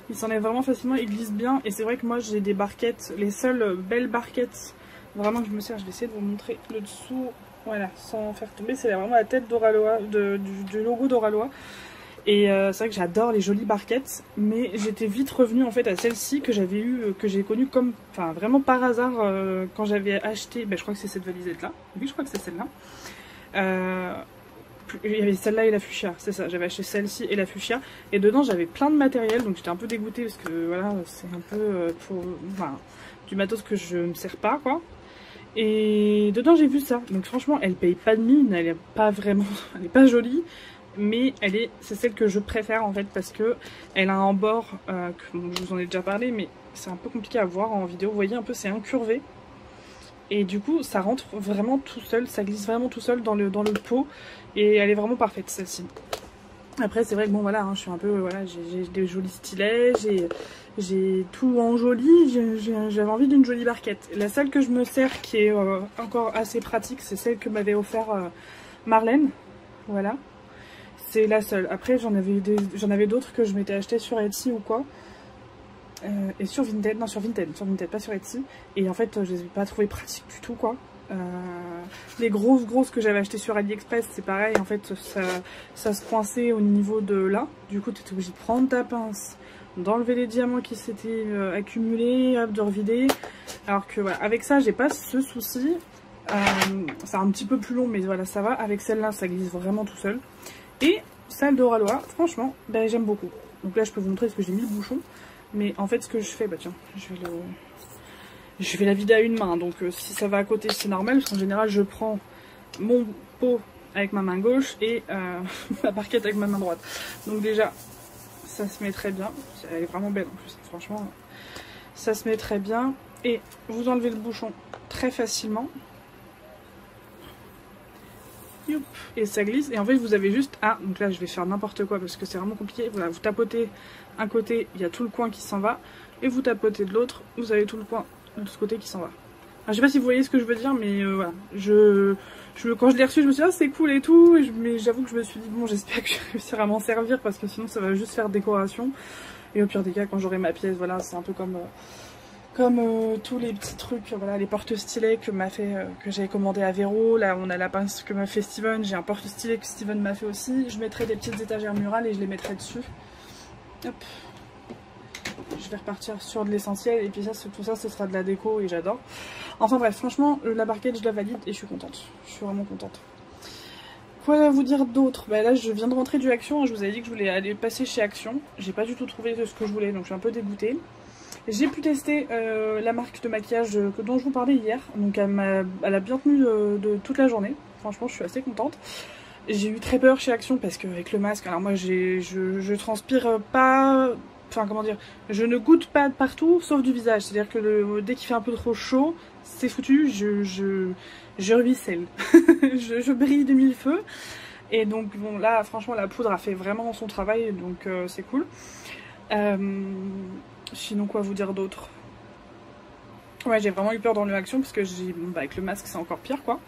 Il s'enlève vraiment facilement, il glisse bien. Et c'est vrai que moi, j'ai des barquettes, les seules belles barquettes vraiment que je me sers. Je vais essayer de vous montrer le dessous. Voilà, sans faire tomber, c'est vraiment la tête d'Oraloa, du logo d'Oraloa. Et c'est vrai que j'adore les jolies barquettes, mais j'étais vite revenue en fait à celle-ci que j'avais eu, que j'ai connue comme, enfin vraiment par hasard quand j'avais acheté, ben, je crois que c'est cette valisette là, oui je crois que c'est celle-là. Il y avait celle-là et la fuchsia, c'est ça, j'avais acheté celle-ci et la fuchsia, et dedans j'avais plein de matériel, donc j'étais un peu dégoûtée parce que voilà, c'est un peu enfin, du matos que je ne sers pas quoi. Et dedans j'ai vu ça, donc franchement elle paye pas de mine, elle est pas vraiment, elle est pas jolie, mais c'est celle que je préfère en fait parce que elle a un bord, bon, je vous en ai déjà parlé, mais c'est un peu compliqué à voir en vidéo, vous voyez un peu c'est incurvé. Et du coup ça rentre vraiment tout seul, ça glisse vraiment tout seul dans le pot et elle est vraiment parfaite celle-ci. Après c'est vrai que bon voilà, hein, je suis un peu, voilà, j'ai des jolis stylets, j'ai tout en joli, j'avais envie d'une jolie barquette. La seule que je me sers qui est encore assez pratique, c'est celle que m'avait offert Marlène, voilà. C'est la seule. Après j'en avais d'autres que je m'étais acheté sur Etsy ou quoi. Et sur Vinted, non sur Vinted, pas sur Etsy. Et en fait je les ai pas trouvées pratiques du tout quoi. Les grosses que j'avais achetées sur AliExpress c'est pareil, en fait ça se coinçait au niveau de là. Du coup tu étais obligé de prendre ta pince, d'enlever les diamants qui s'étaient accumulés, hop, de revider. Alors que voilà, avec ça j'ai pas ce souci. C'est un petit peu plus long mais voilà ça va. Avec celle-là ça glisse vraiment tout seul. Et celle d'Oraloa, franchement, ben, j'aime beaucoup. Donc là je peux vous montrer parce que j'ai mis le bouchon. Mais en fait ce que je fais, bah tiens, je vais la vider à une main. Donc si ça va à côté c'est normal. Parce qu'en général je prends mon pot avec ma main gauche et ma barquette avec ma main droite. Donc déjà ça se met très bien. Elle est vraiment belle en plus, franchement. Ça se met très bien. Et vous enlevez le bouchon très facilement. Youp. Et ça glisse. Et en fait vous avez juste... Ah, donc là je vais faire n'importe quoi parce que c'est vraiment compliqué. Voilà, vous tapotez un côté, il y a tout le coin qui s'en va. Et vous tapotez de l'autre, vous avez tout le coin de ce côté qui s'en va. Alors, je sais pas si vous voyez ce que je veux dire, mais voilà. Quand je l'ai reçu, je me suis dit, ah, c'est cool et tout. Mais j'avoue que je me suis dit, bon, j'espère que je vais réussir à m'en servir parce que sinon ça va juste faire décoration. Et au pire des cas, quand j'aurai ma pièce, voilà, c'est un peu comme tous les petits trucs, voilà, les porte-stylets que j'avais commandé à Véro. Là, on a la pince que m'a fait Steven. J'ai un porte-stylet que Steven m'a fait aussi. Je mettrai des petites étagères murales et je les mettrai dessus. Hop. Je vais repartir sur de l'essentiel et puis ça, tout ça ce sera de la déco et j'adore. Enfin bref, franchement la barquette je la valide et je suis contente. Je suis vraiment contente. Quoi vous dire d'autre? Bah là je viens de rentrer du Action, je vous avais dit que je voulais aller passer chez Action. J'ai pas du tout trouvé ce que je voulais donc je suis un peu dégoûtée. J'ai pu tester la marque de maquillage dont je vous parlais hier. Donc elle a bien tenu de toute la journée. Franchement je suis assez contente. J'ai eu très peur chez Action parce qu'avec le masque, alors moi je transpire pas... Enfin comment dire, je ne goûte pas partout sauf du visage. C'est-à-dire que dès qu'il fait un peu trop chaud, c'est foutu, je ruisselle. je brille de mille feux. Et donc bon là franchement la poudre a fait vraiment son travail donc c'est cool. Sinon quoi vous dire d'autre? Ouais j'ai vraiment eu peur dans le Action parce que bah, avec le masque c'est encore pire quoi.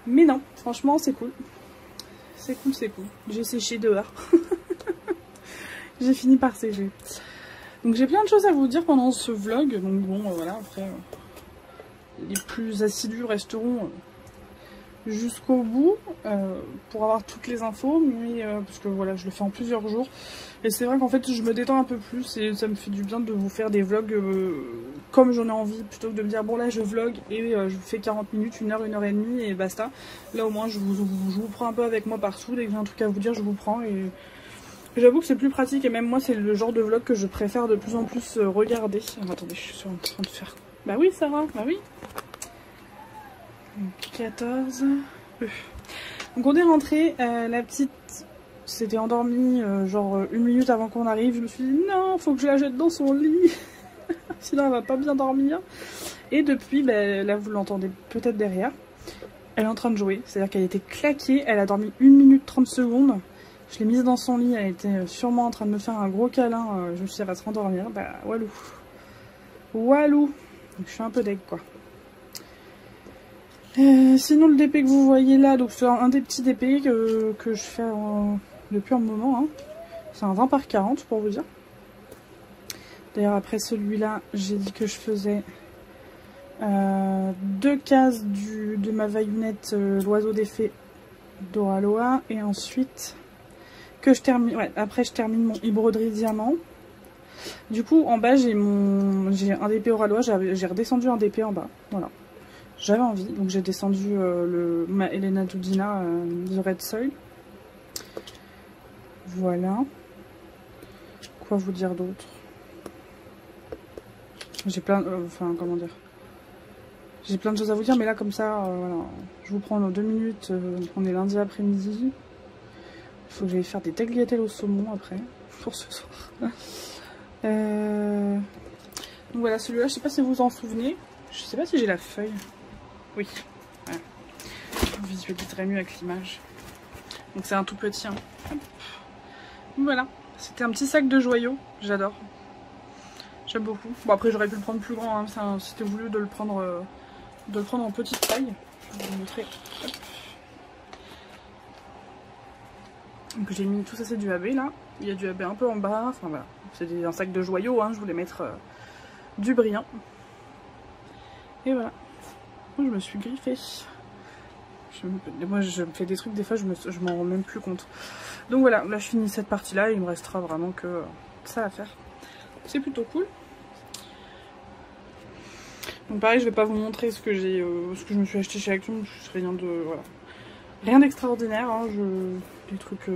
Mais non, franchement c'est cool. C'est cool, c'est cool. J'ai séché dehors. J'ai fini par sécher. Donc j'ai plein de choses à vous dire pendant ce vlog. Donc bon, voilà, après, les plus assidus resteront jusqu'au bout pour avoir toutes les infos. Mais parce que voilà, je le fais en plusieurs jours. Et c'est vrai qu'en fait, je me détends un peu plus et ça me fait du bien de vous faire des vlogs comme j'en ai envie. Plutôt que de me dire, bon là, je vlog et je vous fais 40 minutes, 1 heure, 1 heure et demie et basta. Là, au moins, je vous prends un peu avec moi partout. Dès que j'ai un truc à vous dire, je vous prends et... J'avoue que c'est plus pratique et même moi c'est le genre de vlog que je préfère de plus en plus regarder. Alors, attendez, je suis en train de faire... Bah oui Sarah, bah oui. 14. Donc on est rentré, la petite s'était endormie genre 1 minute avant qu'on arrive. Je me suis dit non, faut que je la jette dans son lit. Sinon elle va pas bien dormir. Et depuis, bah, là vous l'entendez peut-être derrière, elle est en train de jouer. C'est-à-dire qu'elle était claquée, elle a dormi 1 minute 30 secondes. Je l'ai mise dans son lit, elle était sûrement en train de me faire un gros câlin. Je me suis dit, elle va se rendormir. Bah, walou. Walou. Donc, je suis un peu deg, quoi. Sinon, le DP que vous voyez là, donc c'est un des petits DP que je fais depuis un moment. Hein. C'est un 20 par 40, pour vous dire. D'ailleurs, après celui-là, j'ai dit que je faisais 2 cases de ma vaillonnette l'oiseau des fées d'Oraloa. Et ensuite... que je termine. Ouais, après je termine mon broderie diamant. Du coup en bas j'ai un DP au ralois, j'ai redescendu un DP en bas. Voilà. J'avais envie, donc j'ai descendu ma Elena Dudina The Red Soil. Voilà. Quoi vous dire d'autre? J'ai plein, enfin comment dire, j'ai plein de choses à vous dire, mais là comme ça, voilà, je vous prends dans 2 minutes. On est lundi après-midi. Il faut que j'aille faire des tagliatelles au saumon après pour ce soir. Donc voilà, celui-là, je sais pas si vous vous en souvenez. Je sais pas si j'ai la feuille. Oui. Voilà. Je visualiserai mieux avec l'image. Donc c'est un tout petit. Hein. Voilà. C'était un petit sac de joyaux. J'adore. J'aime beaucoup. Bon après j'aurais pu le prendre plus grand. Hein. C'était voulu de le prendre en petite taille. Je vais vous montrer. Hop. Donc j'ai mis tout ça, c'est du AB là. Il y a du AB un peu en bas. Enfin voilà. C'est un sac de joyaux. Hein. Je voulais mettre du brillant. Et voilà. Moi, je me suis griffée. Moi je me fais des trucs des fois je m'en rends même plus compte. Donc voilà, là je finis cette partie là et il me restera vraiment que ça à faire. C'est plutôt cool. Donc pareil, je vais pas vous montrer ce que je me suis acheté chez Action, rien de voilà. Rien d'extraordinaire, hein, des trucs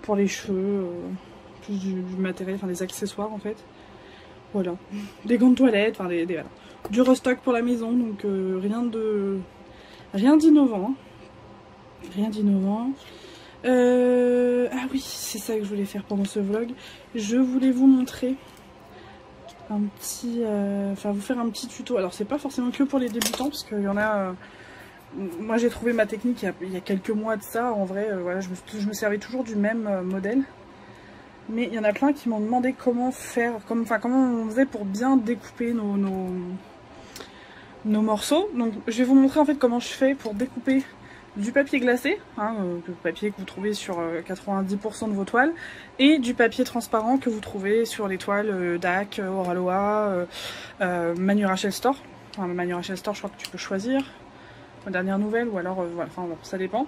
pour les cheveux, plus du matériel, enfin des accessoires en fait. Voilà. Des gants de toilette, enfin voilà. Du restock pour la maison, donc rien d'innovant. Hein. Rien d'innovant. Ah oui, c'est ça que je voulais faire pendant ce vlog. Je voulais vous montrer un petit... enfin, vous faire un petit tuto. Alors, c'est pas forcément que pour les débutants, parce qu'il y en a... moi, j'ai trouvé ma technique il y a quelques mois de ça. En vrai, voilà, je me servais toujours du même modèle. Mais il y en a plein qui m'ont demandé comment faire... comment on faisait pour bien découper nos morceaux. Donc, je vais vous montrer en fait comment je fais pour découper du papier glacé, hein, le papier que vous trouvez sur 90% de vos toiles, et du papier transparent que vous trouvez sur les toiles DAC, Oraloa, Manu Rachel Store. Enfin, Manu Rachel Store, je crois que tu peux choisir, la dernière nouvelle, ou alors, voilà, enfin, bon, ça dépend.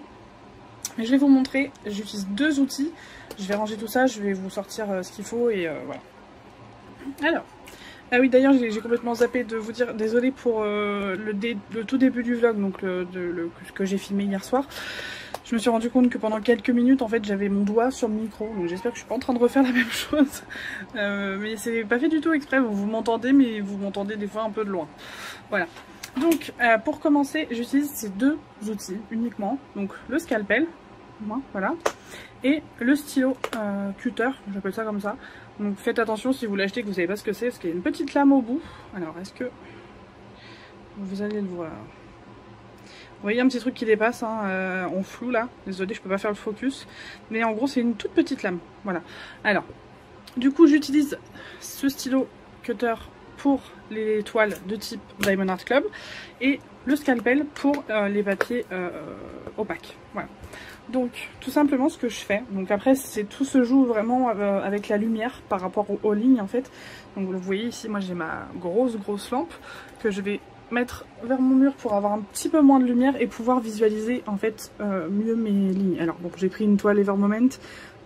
Mais je vais vous montrer, j'utilise 2 outils, je vais ranger tout ça, je vais vous sortir ce qu'il faut, et voilà. Alors, ah oui, d'ailleurs j'ai complètement zappé de vous dire, désolé pour le tout début du vlog, donc ce que j'ai filmé hier soir. Je me suis rendu compte que pendant quelques minutes en fait j'avais mon doigt sur le micro, donc j'espère que je suis pas en train de refaire la même chose. Mais c'est pas fait du tout exprès, vous m'entendez, mais vous m'entendez des fois un peu de loin. Voilà. Donc pour commencer, j'utilise ces 2 outils uniquement, donc le scalpel, voilà, et le stylo cutter, j'appelle ça comme ça. Donc faites attention si vous l'achetez que vous savez pas ce que c'est, parce qu'il y a une petite lame au bout. Alors est-ce que vous allez le voir? Vous voyez un petit truc qui dépasse hein, en flou là. Désolée, je peux pas faire le focus. Mais en gros c'est une toute petite lame. Voilà. Alors, du coup j'utilise ce stylo cutter pour les toiles de type Diamond Art Club et le scalpel pour les papiers opaques. Voilà. Donc tout simplement ce que je fais, donc après tout se joue vraiment avec la lumière par rapport aux lignes en fait. Donc vous voyez ici, moi j'ai ma grosse lampe que je vais mettre vers mon mur pour avoir un petit peu moins de lumière et pouvoir visualiser en fait mieux mes lignes. Alors bon, j'ai pris une toile Evermoment,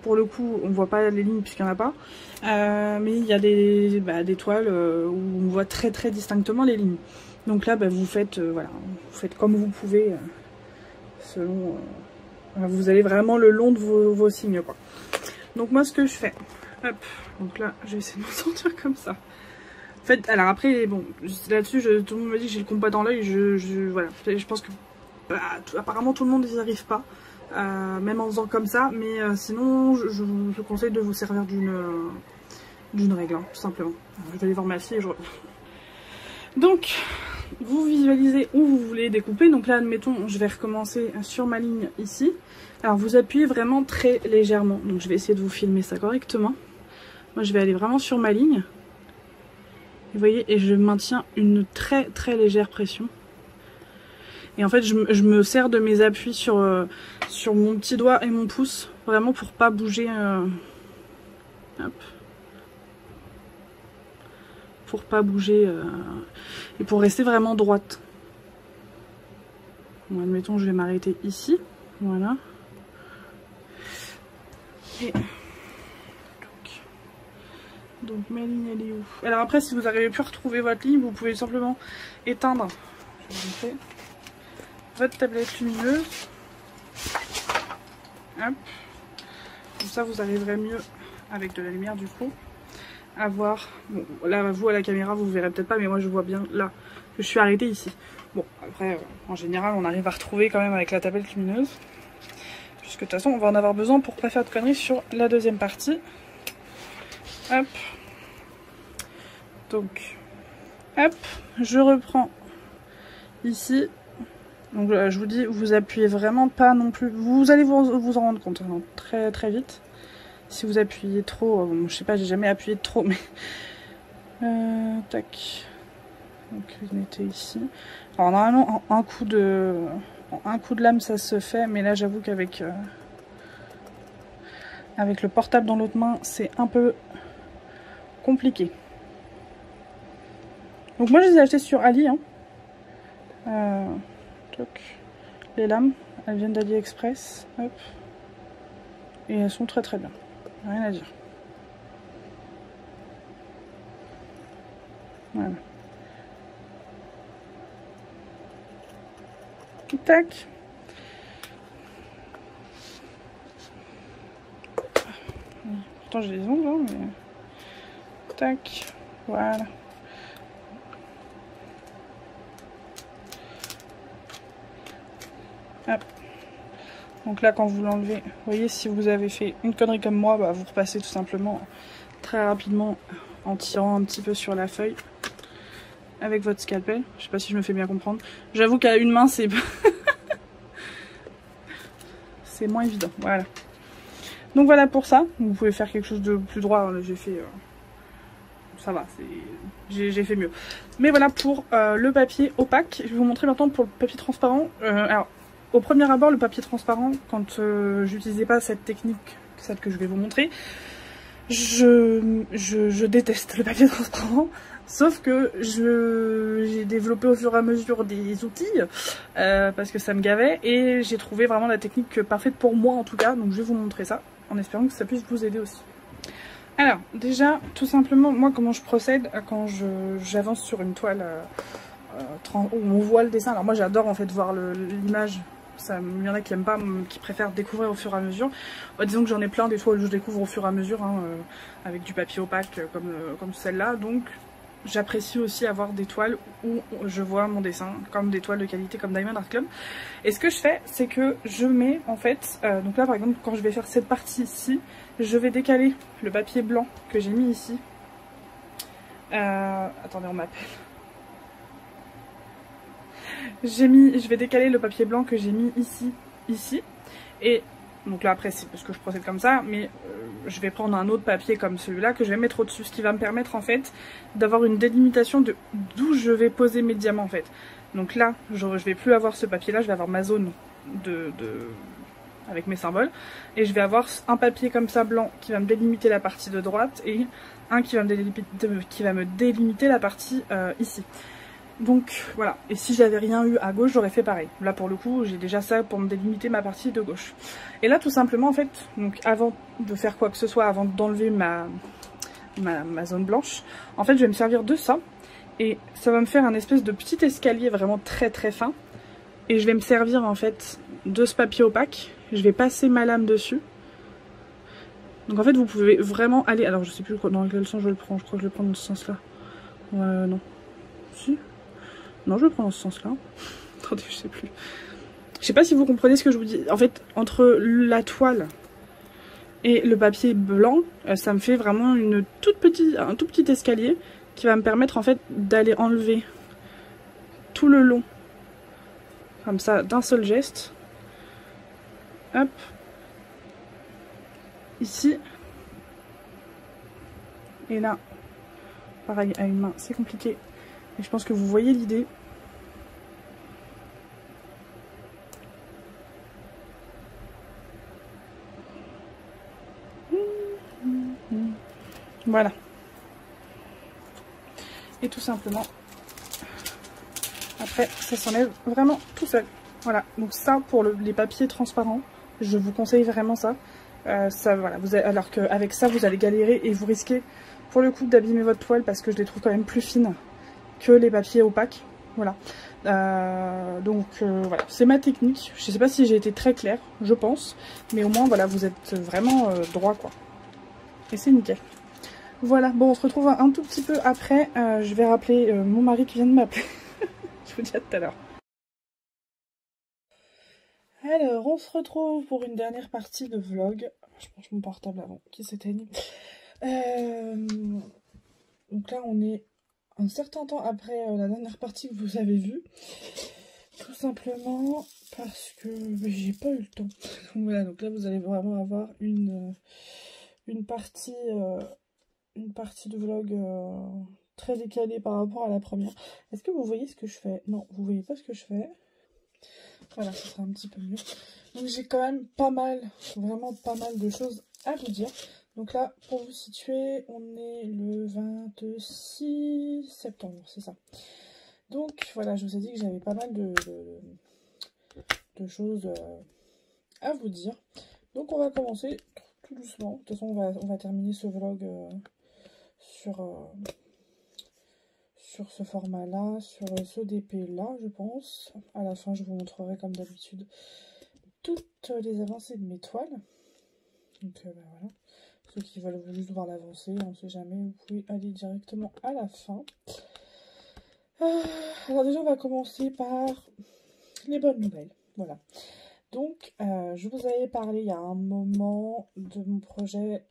pour le coup on voit pas les lignes puisqu'il n'y en a pas, mais il y a des toiles où on voit très distinctement les lignes. Donc là vous faites voilà, vous faites comme vous pouvez selon... vous allez vraiment le long de vos signes quoi. Donc moi ce que je fais, hop, donc là je vais essayer de me sentir comme ça. En fait, alors après bon, là-dessus tout le monde me dit que j'ai le compas dans l'œil, voilà, je pense que apparemment tout le monde n'y arrive pas, même en faisant comme ça, mais sinon je conseille de vous servir d'une règle, hein, tout simplement. Alors, je vais aller voir ma fille et je reviens. Donc vous visualisez où vous voulez découper, donc là admettons je vais recommencer sur ma ligne ici. Alors vous appuyez vraiment très légèrement, donc je vais essayer de vous filmer ça correctement. Moi je vais aller vraiment sur ma ligne, vous voyez, et je maintiens une très légère pression. Et en fait je me sers de mes appuis sur mon petit doigt et mon pouce, vraiment pour pas bouger, hop, pour pas bouger et pour rester vraiment droite. Bon, admettons je vais m'arrêter ici, voilà. Et donc ma ligne elle est où? Alors après, si vous n'arrivez plus à retrouver votre ligne, vous pouvez simplement éteindre, je vais vous montrer, votre tablette lumineuse. Hop. Comme ça vous arriverez mieux avec de la lumière du coup à voir. Bon là vous à la caméra vous verrez peut-être pas, mais moi je vois bien là que je suis arrêtée ici. Bon après en général on arrive à retrouver quand même avec la tablette lumineuse, puisque de toute façon on va en avoir besoin pour pas faire de conneries sur la deuxième partie. Hop. Donc hop, je reprends ici. Donc je vous dis, vous appuyez vraiment pas non plus. Vous allez vous en rendre compte hein, très très vite. Si vous appuyez trop, bon, je sais pas, j'ai jamais appuyé de trop, mais tac. Donc vous mettez ici. Alors normalement en un coup de lame ça se fait, mais là j'avoue qu'avec avec le portable dans l'autre main c'est un peu compliqué. Donc moi je les ai achetés sur Ali. Hein. Les lames, elles viennent d'AliExpress. Hop. Et elles sont très très bien. Rien à dire. Voilà. Tac. Pourtant j'ai les ongles, hein, mais... Tac. Voilà. Hop. Donc là quand vous l'enlevez, vous voyez, si vous avez fait une connerie comme moi, bah, vous repassez tout simplement très rapidement en tirant un petit peu sur la feuille avec votre scalpel. Je sais pas si je me fais bien comprendre. J'avoue qu'à une main c'est c'est moins évident. Voilà. Donc voilà pour ça. Vous pouvez faire quelque chose de plus droit. J'ai fait ça va, j'ai fait mieux. Mais voilà pour le papier opaque. Je vais vous montrer maintenant pour le papier transparent. Alors au premier abord, le papier transparent, quand j'utilisais pas cette technique, celle que je vais vous montrer, je déteste le papier transparent. Sauf que j'ai développé au fur et à mesure des outils parce que ça me gavait, et j'ai trouvé vraiment la technique parfaite pour moi en tout cas. Donc je vais vous montrer ça en espérant que ça puisse vous aider aussi. Alors déjà, tout simplement, moi comment je procède quand j'avance sur une toile où on voit le dessin. Alors moi j'adore en fait voir l'image. Il y en a qui aiment pas, qui préfèrent découvrir au fur et à mesure. Disons que j'en ai plein des toiles où je découvre au fur et à mesure, hein, avec du papier opaque comme celle-là. Donc j'apprécie aussi avoir des toiles où je vois mon dessin, comme des toiles de qualité comme Diamond Art Club. Et ce que je fais, c'est que je mets en fait, donc là par exemple quand je vais faire cette partie ici, je vais décaler le papier blanc que j'ai mis ici. Attendez, on m'appelle. Je vais décaler le papier blanc que j'ai mis ici, et donc là après c'est parce que je procède comme ça, mais je vais prendre un autre papier comme celui-là que je vais mettre au-dessus, ce qui va me permettre en fait d'avoir une délimitation de d'où je vais poser mes diamants en fait. Donc là je vais plus avoir ce papier là, je vais avoir ma zone avec mes symboles, et je vais avoir un papier comme ça blanc qui va me délimiter la partie de droite, et un qui va me délimiter la partie ici. Donc voilà, et si j'avais rien eu à gauche, j'aurais fait pareil. Là pour le coup, j'ai déjà ça pour me délimiter ma partie de gauche. Et là tout simplement en fait, donc avant de faire quoi que ce soit, avant d'enlever ma zone blanche, en fait je vais me servir de ça, et ça va me faire un espèce de petit escalier vraiment très très fin. Et je vais me servir en fait de ce papier opaque, je vais passer ma lame dessus. Donc en fait vous pouvez vraiment aller, alors je sais plus dans quel sens je le prends, je crois que je le prends dans ce sens là. Non. Si. Non, je le prends dans ce sens-là. Attendez, je sais plus. Je sais pas si vous comprenez ce que je vous dis. En fait, entre la toile et le papier blanc, ça me fait vraiment un tout petit escalier qui va me permettre en fait d'aller enlever tout le long, comme ça, d'un seul geste. Hop. Ici. Et là, pareil, à une main, c'est compliqué. Et je pense que vous voyez l'idée. Voilà. Et tout simplement, après, ça s'enlève vraiment tout seul. Voilà. Donc ça, pour les papiers transparents, je vous conseille vraiment ça. Ça, voilà, alors qu'avec ça, vous allez galérer et vous risquez pour le coup d'abîmer votre toile parce que je les trouve quand même plus fines que les papiers opaques. Voilà. Voilà, c'est ma technique. Je sais pas si j'ai été très claire, je pense. Mais au moins, voilà, vous êtes vraiment droit, quoi. Et c'est nickel. Voilà, bon, on se retrouve un tout petit peu après. Je vais rappeler mon mari qui vient de m'appeler. Je vous dis à tout à l'heure. Alors, on se retrouve pour une dernière partie de vlog. Je branche mon portable avant qu'il s'éteigne. Donc là, on est un certain temps après la dernière partie que vous avez vue. Tout simplement parce que j'ai pas eu le temps. Donc voilà, donc là, vous allez vraiment avoir une partie de vlog très décalée par rapport à la première. Est-ce que vous voyez ce que je fais? Non, vous voyez pas ce que je fais. Voilà, ce sera un petit peu mieux. Donc j'ai quand même pas mal, vraiment pas mal de choses à vous dire. Donc là, pour vous situer, on est le 26 septembre, c'est ça. Donc voilà, je vous ai dit que j'avais pas mal de choses à vous dire. Donc on va commencer tout doucement. De toute façon, on va terminer ce vlog sur ce format-là, sur ce DP-là, je pense. À la fin, je vous montrerai comme d'habitude toutes les avancées de mes toiles. Donc voilà, ceux qui veulent juste voir l'avancée, on ne sait jamais, vous pouvez aller directement à la fin. Alors déjà, on va commencer par les bonnes nouvelles. Voilà. Donc, je vous avais parlé il y a un moment de mon projet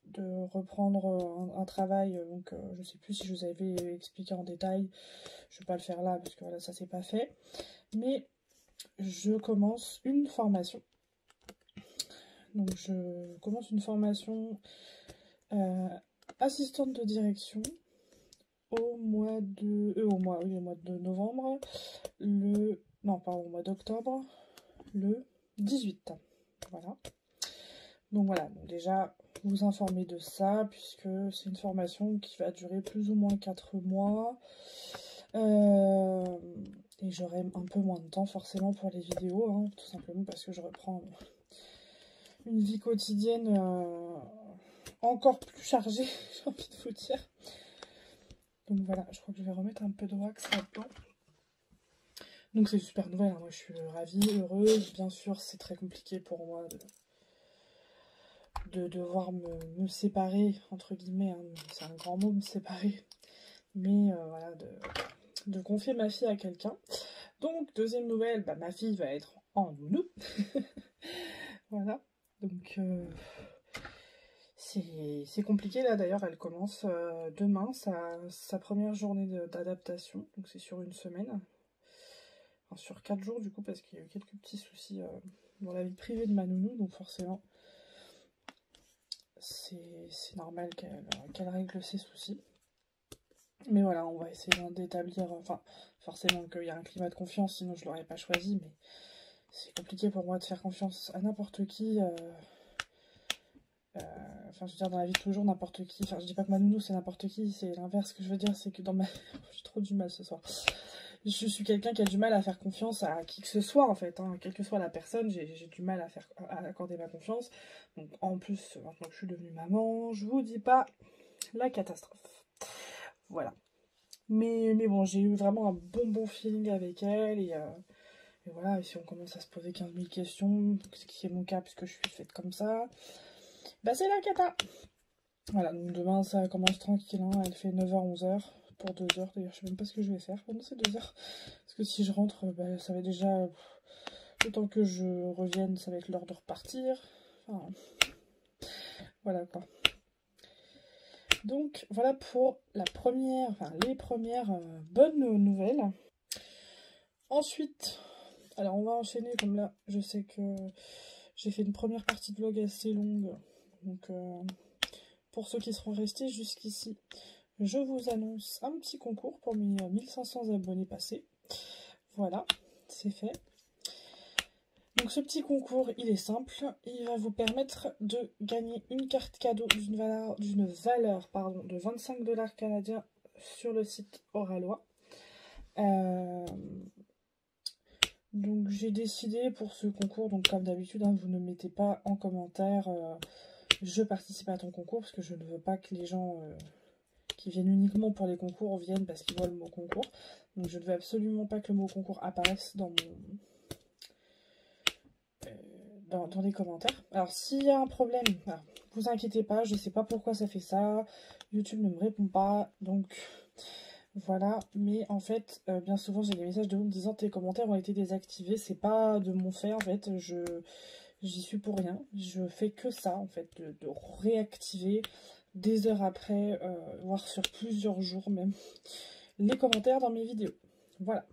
de reprendre un travail. Donc, je ne sais plus si je vous avais expliqué en détail. Je ne vais pas le faire là parce que voilà, ça c'est pas fait. Mais je commence une formation. Donc, je commence une formation assistante de direction au mois de novembre. Au mois d'octobre, le 18. Voilà. Donc voilà, donc déjà, vous informer de ça, puisque c'est une formation qui va durer plus ou moins 4 mois. Et j'aurai un peu moins de temps forcément pour les vidéos, hein, tout simplement parce que je reprends une vie quotidienne encore plus chargée, j'ai envie de vous dire. Donc voilà, je crois que je vais remettre un peu de wax là-dedans. Donc c'est une super nouvelle, hein. Moi je suis ravie, heureuse. Bien sûr, c'est très compliqué pour moi de devoir me séparer, entre guillemets, hein. C'est un grand mot, me séparer. Mais voilà, de confier ma fille à quelqu'un. Donc, deuxième nouvelle, bah, ma fille va être en nounou. Voilà, donc c'est compliqué là. D'ailleurs, elle commence demain sa première journée d'adaptation. Donc c'est sur une semaine. Enfin, sur 4 jours du coup, parce qu'il y a eu quelques petits soucis dans la vie privée de ma nounou. Donc forcément, c'est normal qu'elle règle ses soucis. Mais voilà, on va essayer d'établir, enfin, forcément qu'il y a un climat de confiance, sinon je l'aurais pas choisi, mais c'est compliqué pour moi de faire confiance à n'importe qui. Enfin, je veux dire, dans la vie de tous les jours, n'importe qui. Enfin, je dis pas que ma nounou c'est n'importe qui, c'est l'inverse que je veux dire, c'est que dans ma. J'ai trop du mal ce soir. Je suis quelqu'un qui a du mal à faire confiance à qui que ce soit en fait, hein. Quelle que soit la personne, j'ai du mal à accorder ma confiance. Donc en plus, maintenant que je suis devenue maman, je vous dis pas la catastrophe. Voilà. Mais bon, j'ai eu vraiment un bon feeling avec elle. Et voilà, et si on commence à se poser 15 000 questions, ce qui est mon cas puisque je suis faite comme ça, bah c'est la cata. Voilà, donc demain ça commence tranquille, hein. Elle fait 9h-11h pour 2 heures. D'ailleurs, je sais même pas ce que je vais faire pendant ces 2 heures. Parce que si je rentre, bah, ça va déjà... Le temps que je revienne, ça va être l'heure de repartir. Enfin, voilà quoi. Donc voilà pour les premières bonnes nouvelles. Ensuite, alors on va enchaîner, comme là je sais que j'ai fait une première partie de vlog assez longue. Donc pour ceux qui seront restés jusqu'ici, je vous annonce un petit concours pour mes 1500 abonnés passés. Voilà, c'est fait. Donc ce petit concours, il est simple, il va vous permettre de gagner une carte cadeau d'une valeur de 25 $ canadiens sur le site Oralois. Donc j'ai décidé pour ce concours, donc comme d'habitude, hein, vous ne mettez pas en commentaire je participe à ton concours, parce que je ne veux pas que les gens qui viennent uniquement pour les concours viennent parce qu'ils voient le mot concours. Donc je ne veux absolument pas que le mot concours apparaisse dans dans les commentaires. Alors s'il y a un problème, alors, vous inquiétez pas, je ne sais pas pourquoi ça fait ça. YouTube ne me répond pas, donc voilà. Mais en fait, bien souvent j'ai des messages de vous me disant tes commentaires ont été désactivés. C'est pas de mon fait en fait, j'y suis pour rien. Je fais que ça en fait, de réactiver des heures après, voire sur plusieurs jours même, les commentaires dans mes vidéos. Voilà.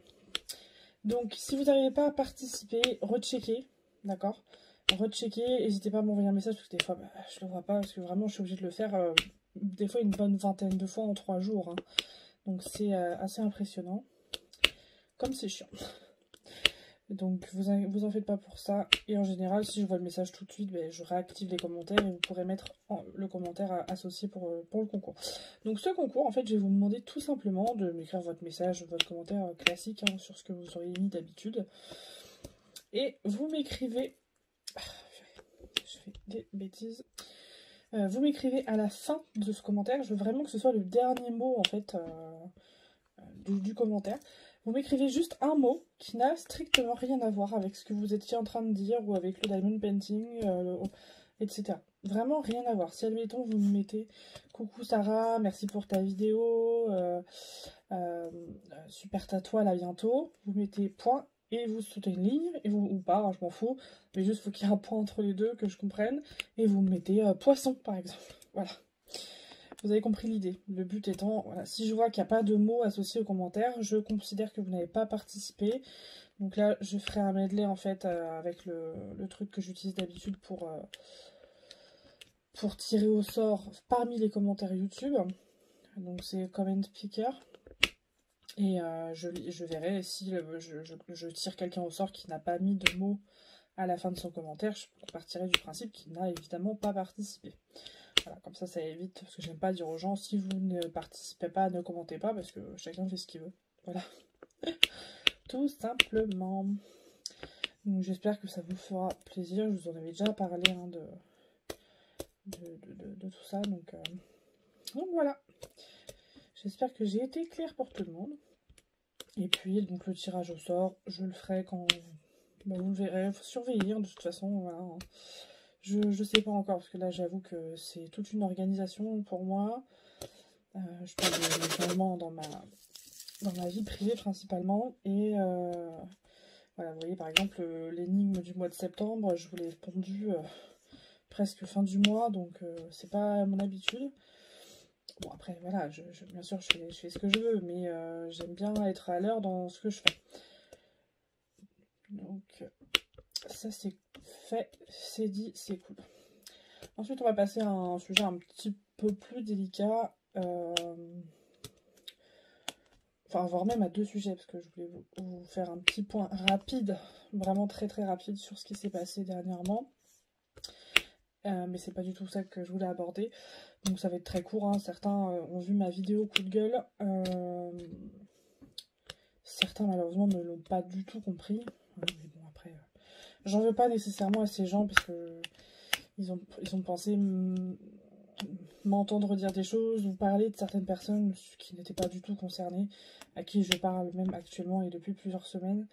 Donc si vous n'arrivez pas à participer, recheckez, d'accord? Recheckez, n'hésitez pas à m'envoyer un message parce que des fois je le vois pas, parce que vraiment je suis obligée de le faire des fois une bonne vingtaine de fois en 3 jours. Hein. Donc c'est assez impressionnant. Comme c'est chiant. Donc vous en faites pas pour ça. Et en général, si je vois le message tout de suite, je réactive les commentaires et vous pourrez mettre le commentaire associé pour le concours. Donc ce concours, en fait, je vais vous demander tout simplement de m'écrire votre message, votre commentaire classique hein, sur ce que vous auriez mis d'habitude. Et vous m'écrivez... Je fais des bêtises. Vous m'écrivez à la fin de ce commentaire. Je veux vraiment que ce soit le dernier mot, en fait, du commentaire. Vous m'écrivez juste un mot qui n'a strictement rien à voir avec ce que vous étiez en train de dire ou avec le diamond painting, etc. Vraiment rien à voir. Si admettons vous me mettez coucou Sarah, merci pour ta vidéo, super tatouage à bientôt, vous mettez point et vous sautez une ligne, et vous, ou pas, hein, je m'en fous, mais juste faut qu'il y ait un point entre les deux que je comprenne, et vous mettez poisson par exemple. Voilà. Vous avez compris l'idée. Le but étant, voilà, si je vois qu'il n'y a pas de mots associés aux commentaires, je considère que vous n'avez pas participé. Donc là, je ferai un medley en fait avec le truc que j'utilise d'habitude pour tirer au sort parmi les commentaires YouTube. Donc c'est Comment Picker. Et je verrai si je tire quelqu'un au sort qui n'a pas mis de mots à la fin de son commentaire. Je partirai du principe qu'il n'a évidemment pas participé. Voilà, comme ça évite, parce que j'aime pas dire aux gens, si vous ne participez pas, ne commentez pas, parce que chacun fait ce qu'il veut. Voilà. Tout simplement. Donc j'espère que ça vous fera plaisir. Je vous en avais déjà parlé hein, de tout ça. Donc voilà. J'espère que j'ai été claire pour tout le monde. Et puis donc le tirage au sort, je le ferai quand vous le verrez. Il faut surveiller de toute façon. Voilà. Je sais pas encore, parce que là j'avoue que c'est toute une organisation pour moi. Je parle des changements dans ma vie privée principalement. Et voilà, vous voyez par exemple l'énigme du mois de septembre, je vous l'ai pondu presque fin du mois, donc c'est pas mon habitude. Bon après voilà, bien sûr je fais ce que je veux, mais j'aime bien être à l'heure dans ce que je fais. Donc ça c'est fait, c'est dit, c'est cool. Ensuite on va passer à un sujet un petit peu plus délicat. Enfin, voire même à deux sujets, parce que je voulais vous faire un petit point rapide, vraiment très très rapide sur ce qui s'est passé dernièrement. Mais c'est pas du tout ça que je voulais aborder. Donc ça va être très court, hein. Certains ont vu ma vidéo coup de gueule. Certains malheureusement ne l'ont pas du tout compris. Mais bon après, j'en veux pas nécessairement à ces gens, parce que ils ont pensé m'entendre dire des choses ou parler de certaines personnes qui n'étaient pas du tout concernées, à qui je parle même actuellement et depuis plusieurs semaines.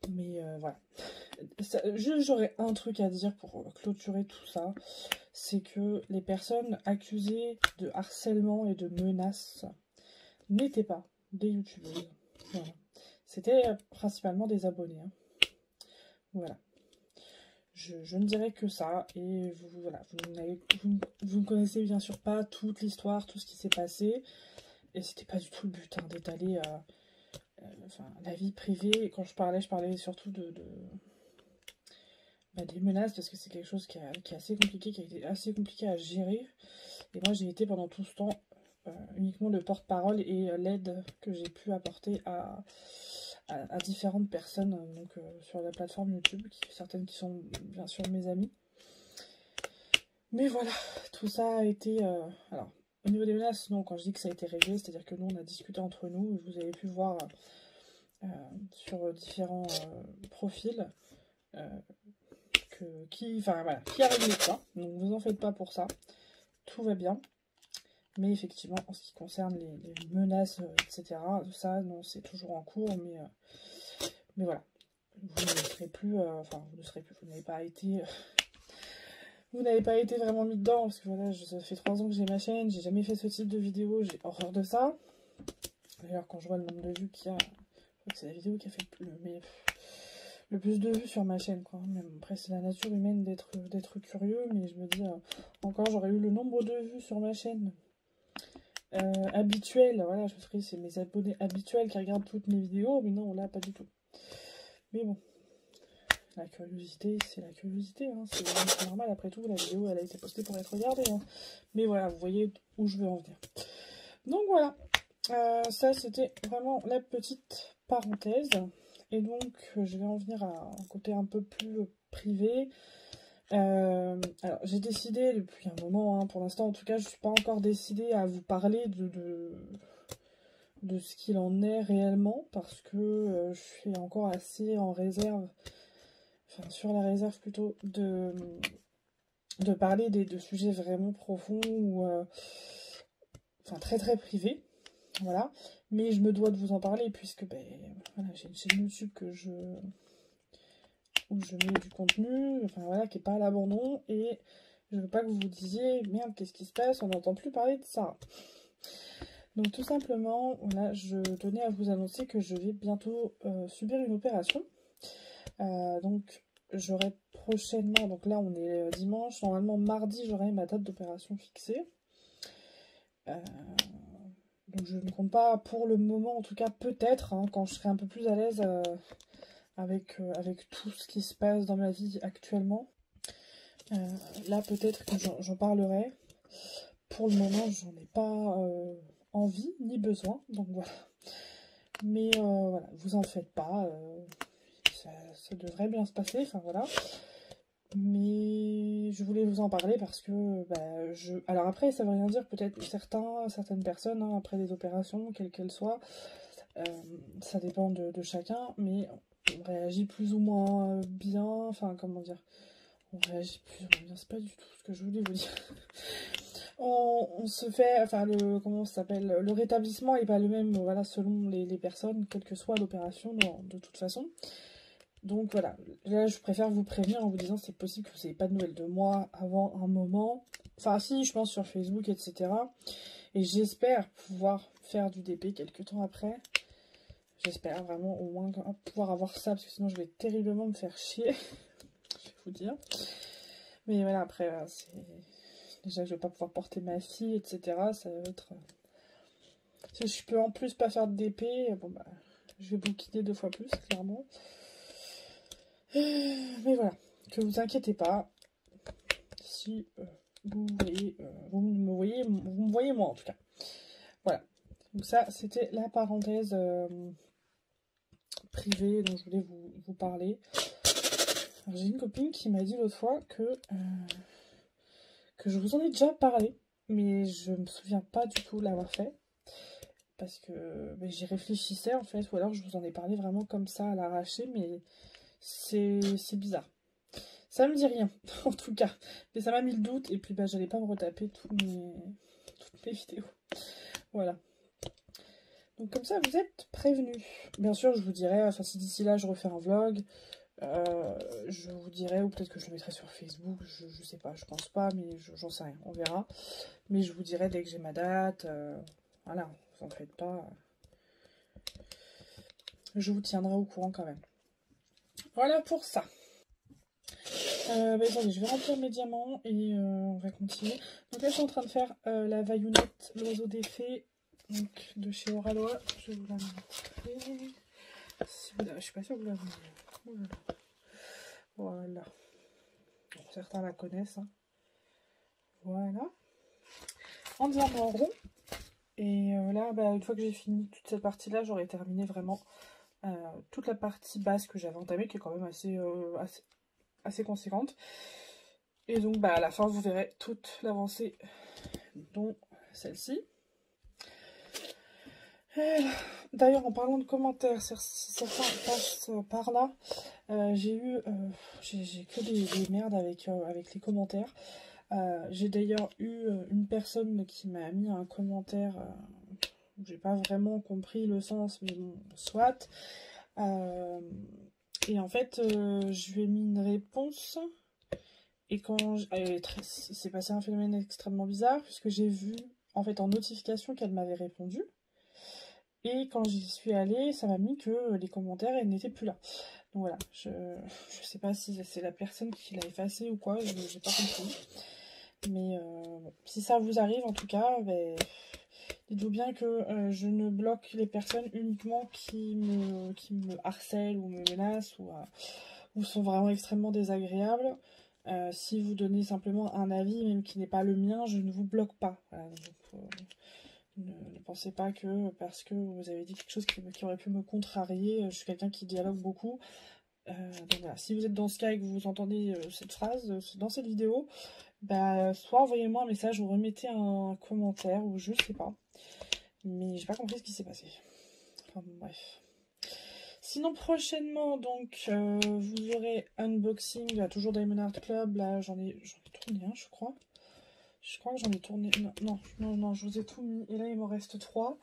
Mais voilà. J'aurais un truc à dire pour clôturer tout ça, c'est que les personnes accusées de harcèlement et de menaces n'étaient pas des youtubeuses. Voilà. C'était principalement des abonnés. Hein. Voilà. Je ne dirais que ça, et voilà, vous ne connaissez bien sûr pas toute l'histoire, tout ce qui s'est passé, et c'était pas du tout le but hein, d'étaler la vie privée. Et quand je parlais surtout des menaces, parce que c'est quelque chose qui est assez compliqué, qui a été assez compliqué à gérer, et moi j'ai été pendant tout ce temps uniquement le porte-parole et l'aide que j'ai pu apporter à différentes personnes donc, sur la plateforme YouTube, certaines qui sont bien sûr mes amis. Mais voilà, tout ça a été... alors, au niveau des menaces, non, quand je dis que ça a été réglé, c'est-à-dire que nous, on a discuté entre nous, et vous avez pu voir sur différents profils qui a réglé ça. Donc vous en faites pas pour ça. Tout va bien. Mais effectivement, en ce qui concerne les menaces, etc., ça, non, c'est toujours en cours. Mais voilà. Vous ne serez plus... vous n'avez pas été... Vous n'avez pas été vraiment mis dedans, parce que voilà, ça fait 3 ans que j'ai ma chaîne, j'ai jamais fait ce type de vidéo, j'ai horreur de ça. D'ailleurs, quand je vois le nombre de vues qu'il y a, je crois que c'est la vidéo qui a fait le plus de vues sur ma chaîne, quoi. Même après, c'est la nature humaine d'être curieux, mais je me dis, encore j'aurais eu le nombre de vues sur ma chaîne habituelle, voilà, je me serais dit, c'est mes abonnés habituels qui regardent toutes mes vidéos, mais non, là, pas du tout. Mais bon. La curiosité, c'est la curiosité, hein. C'est normal, après tout, la vidéo, elle a été postée pour être regardée. Hein. Mais voilà, vous voyez où je veux en venir. Donc voilà, ça c'était vraiment la petite parenthèse. Et donc, je vais en venir à un côté un peu plus privé. Alors, j'ai décidé depuis un moment, hein, pour l'instant en tout cas, je ne suis pas encore décidée à vous parler de ce qu'il en est réellement, parce que je suis encore assez en réserve. Enfin, sur la réserve plutôt, de parler de sujets vraiment profonds ou très très privés, voilà. Mais je me dois de vous en parler puisque voilà, j'ai une chaîne YouTube où je mets du contenu, enfin voilà, qui n'est pas à l'abandon, et je veux pas que vous vous disiez merde, qu'est-ce qui se passe, on n'entend plus parler de ça. Donc tout simplement, voilà, je tenais à vous annoncer que je vais bientôt subir une opération. Donc j'aurai prochainement, donc là on est dimanche, normalement mardi j'aurai ma date d'opération fixée. Donc je ne compte pas pour le moment, en tout cas peut-être, hein, quand je serai un peu plus à l'aise avec tout ce qui se passe dans ma vie actuellement. Là peut-être que j'en parlerai. Pour le moment j'en ai pas envie ni besoin, donc voilà. Mais voilà, vous en faites pas, ça devrait bien se passer, enfin voilà. Mais je voulais vous en parler parce que alors après ça veut rien dire, peut-être certaines personnes, hein, après des opérations quelles qu'elles soient, ça dépend de chacun, mais on réagit plus ou moins bien, enfin comment dire, on réagit plus ou moins bien, c'est pas du tout ce que je voulais vous dire. On se fait, enfin comment ça s'appelle, le rétablissement est pas le même, voilà, selon les personnes, quelle que soit l'opération de toute façon. Donc voilà, là je préfère vous prévenir en vous disant c'est possible que vous n'ayez pas de nouvelles de moi avant un moment. Enfin si, je pense sur Facebook, etc. Et j'espère pouvoir faire du DP quelques temps après. J'espère vraiment au moins pouvoir avoir ça, parce que sinon je vais terriblement me faire chier. Je vais vous dire. Mais voilà, après, c'est... Déjà je vais pas pouvoir porter ma fille, etc. Ça va être... Si je peux en plus pas faire de DP, bon bah, je vais bouquiner 2 fois plus, clairement. Mais voilà, que vous inquiétez pas, si vous me voyez moi en tout cas. Voilà, donc ça c'était la parenthèse privée dont je voulais vous parler. J'ai une copine qui m'a dit l'autre fois que je vous en ai déjà parlé, mais je me souviens pas du tout l'avoir fait. Parce que j'y réfléchissais en fait, ou alors je vous en ai parlé vraiment comme ça à l'arraché, mais c'est bizarre. Ça me dit rien, en tout cas. Mais ça m'a mis le doute, et puis j'allais pas me retaper toutes mes vidéos. Voilà. Donc comme ça, vous êtes prévenus. Bien sûr, je vous dirai, enfin si d'ici là je refais un vlog, je vous dirai, ou peut-être que je le mettrai sur Facebook, je sais pas, je pense pas, mais j'en sais rien, on verra. Mais je vous dirai dès que j'ai ma date, voilà, vous en faites pas. Je vous tiendrai au courant quand même. Voilà pour ça. Attendez, je vais remplir mes diamants et on va continuer. Donc là, je suis en train de faire la vaillounette, l'oiseau des fées, donc de chez Oraloa. Je vais vous la montrer. Je suis pas sûre que vous la voyez. Voilà. Bon, certains la connaissent. Hein. Voilà. En diamant rond. Et là, une fois que j'ai fini toute cette partie-là, j'aurai terminé vraiment toute la partie basse que j'avais entamée, qui est quand même assez conséquente. Et donc à la fin vous verrez toute l'avancée dont celle-ci. D'ailleurs, en parlant de commentaires, si certains passent par là, j'ai que des merdes avec les commentaires. J'ai d'ailleurs eu une personne qui m'a mis un commentaire où j'ai pas vraiment compris le sens, mais bon, soit. Et en fait, je lui ai mis une réponse. Et quand il s'est passé un phénomène extrêmement bizarre, puisque j'ai vu en fait en notification qu'elle m'avait répondu. Et quand j'y suis allée, ça m'a mis que les commentaires, elles n'étaient plus là. Donc voilà, je sais pas si c'est la personne qui l'a effacé ou quoi, j'ai pas compris. Mais bon, si ça vous arrive en tout cas, ben, dites-vous bien que je ne bloque les personnes uniquement qui me harcèlent ou me menacent ou sont vraiment extrêmement désagréables. Si vous donnez simplement un avis, même qui n'est pas le mien, je ne vous bloque pas. Voilà, donc, ne pensez pas que parce que vous avez dit quelque chose qui aurait pu me contrarier, je suis quelqu'un qui dialogue beaucoup. Donc voilà, si vous êtes dans ce cas et que vous entendez cette phrase dans cette vidéo, bah, soit envoyez-moi un message ou remettez un commentaire ou je sais pas. Mais j'ai pas compris ce qui s'est passé. Enfin bon, bref. Sinon prochainement donc vous aurez unboxing toujours Diamond Art Club. Là j'en ai tourné un je crois. Je crois que j'en ai tourné. Non, je vous ai tout mis. Et là il m'en reste 3.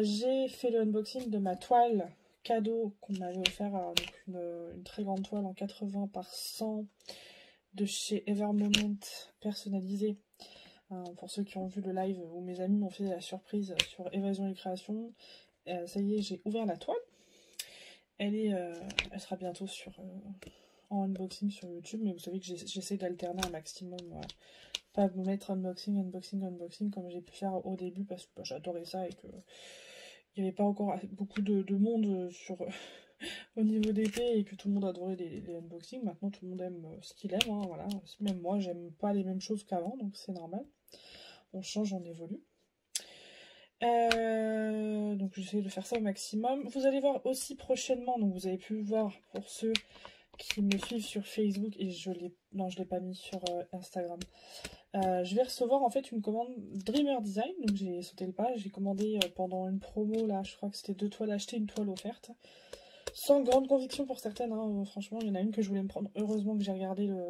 J'ai fait le unboxing de ma toile cadeau qu'on m'avait offert, donc une très grande toile en 80 par 100 de chez Evermoment personnalisée. Pour ceux qui ont vu le live où mes amis m'ont fait la surprise sur Évasion et Création, ça y est, j'ai ouvert la toile. Elle sera bientôt en unboxing sur YouTube, mais vous savez que j'essaie d'alterner un maximum. Pas me mettre unboxing comme j'ai pu faire au début parce que bah, j'adorais ça et que il n'y avait pas encore beaucoup de monde au niveau d'épée et que tout le monde adorait les unboxings. Maintenant tout le monde aime ce qu'il aime, hein, voilà. Même moi j'aime pas les mêmes choses qu'avant, donc c'est normal. On change, on évolue. Donc j'essaie de faire ça au maximum. Vous allez voir aussi prochainement, donc vous avez pu voir pour ceux qui me suivent sur Facebook et je l'ai pas mis sur Instagram. Je vais recevoir en fait une commande Dreamer Design, donc j'ai sauté le pas, j'ai commandé pendant une promo là, je crois que c'était 2 toiles achetées, une toile offerte. Sans grande conviction pour certaines, hein. Franchement il y en a une que je voulais me prendre, heureusement que j'ai regardé le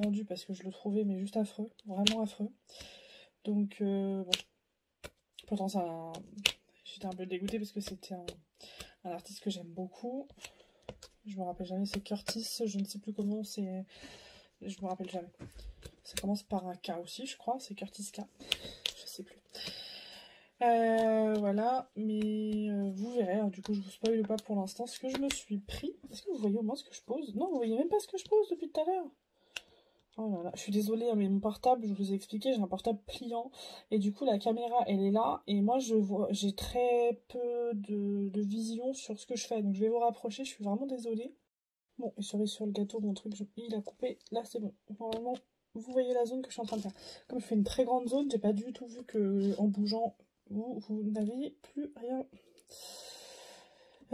rendu parce que je le trouvais mais juste affreux, vraiment affreux. Donc bon, pourtant j'étais un peu dégoûtée parce que c'était un artiste que j'aime beaucoup. Je me rappelle jamais, c'est Curtis, je ne sais plus comment, je me rappelle jamais. Ça commence par un K aussi, je crois, c'est Curtis K. Je sais plus. Voilà, mais vous verrez, hein, du coup je vous spoile pas pour l'instant ce que je me suis pris. Est-ce que vous voyez au moins ce que je pose? Non, vous voyez même pas ce que je pose depuis tout à l'heure. Oh là là, je suis désolée, hein, mais mon portable, je vous ai expliqué, j'ai un portable pliant. Et du coup, la caméra, elle est là. Et moi, j'ai très peu de vision sur ce que je fais. Donc, je vais vous rapprocher, je suis vraiment désolée. Bon, et cerise sur le gâteau, mon truc, il a coupé. Là, c'est bon. Normalement, vous voyez la zone que je suis en train de faire. Comme je fais une très grande zone, j'ai pas du tout vu que en bougeant, vous n'avez plus rien.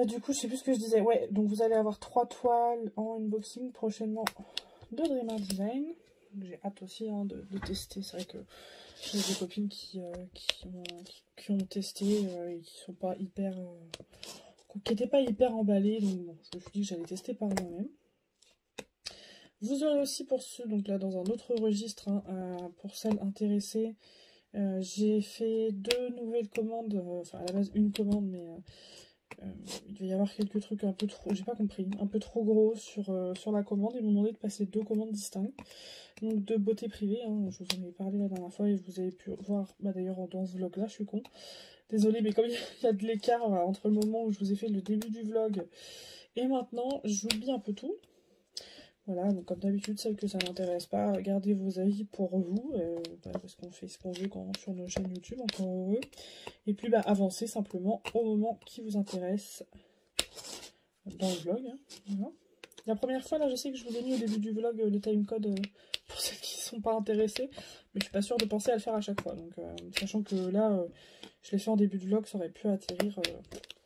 Du coup, je sais plus ce que je disais. Ouais, donc vous allez avoir 3 toiles en unboxing prochainement de Dreamer Design. J'ai hâte aussi hein, de tester. C'est vrai que j'ai des copines qui ont testé et qui sont pas hyper... qui n'étaient pas hyper emballées. Donc bon, je me suis dit que j'allais tester par moi-même. Vous aurez aussi pour ceux, donc là dans un autre registre, hein, pour celles intéressées, j'ai fait 2 nouvelles commandes, enfin à la base une commande, mais il devait y avoir quelques trucs un peu trop, j'ai pas compris, un peu trop gros sur la commande. Ils m'ont demandé de passer 2 commandes distinctes, donc de beauté privée, hein, je vous en ai parlé la dernière fois et vous avez pu voir, bah, d'ailleurs dans ce vlog là, je suis con. Désolée, mais comme il y a de l'écart entre le moment où je vous ai fait le début du vlog et maintenant, j'oublie un peu tout. Voilà, donc comme d'habitude, celles que ça n'intéresse pas, gardez vos avis pour vous, parce qu'on fait ce qu'on veut sur nos chaînes YouTube, encore heureux. Et puis bah, avancez simplement au moment qui vous intéresse dans le vlog. Hein, voilà. La première fois, là, je sais que je vous ai mis au début du vlog le timecode pour celles qui ne sont pas intéressées, mais je suis pas sûre de penser à le faire à chaque fois. Donc, sachant que là, je l'ai fait en début de vlog, ça aurait pu atterrir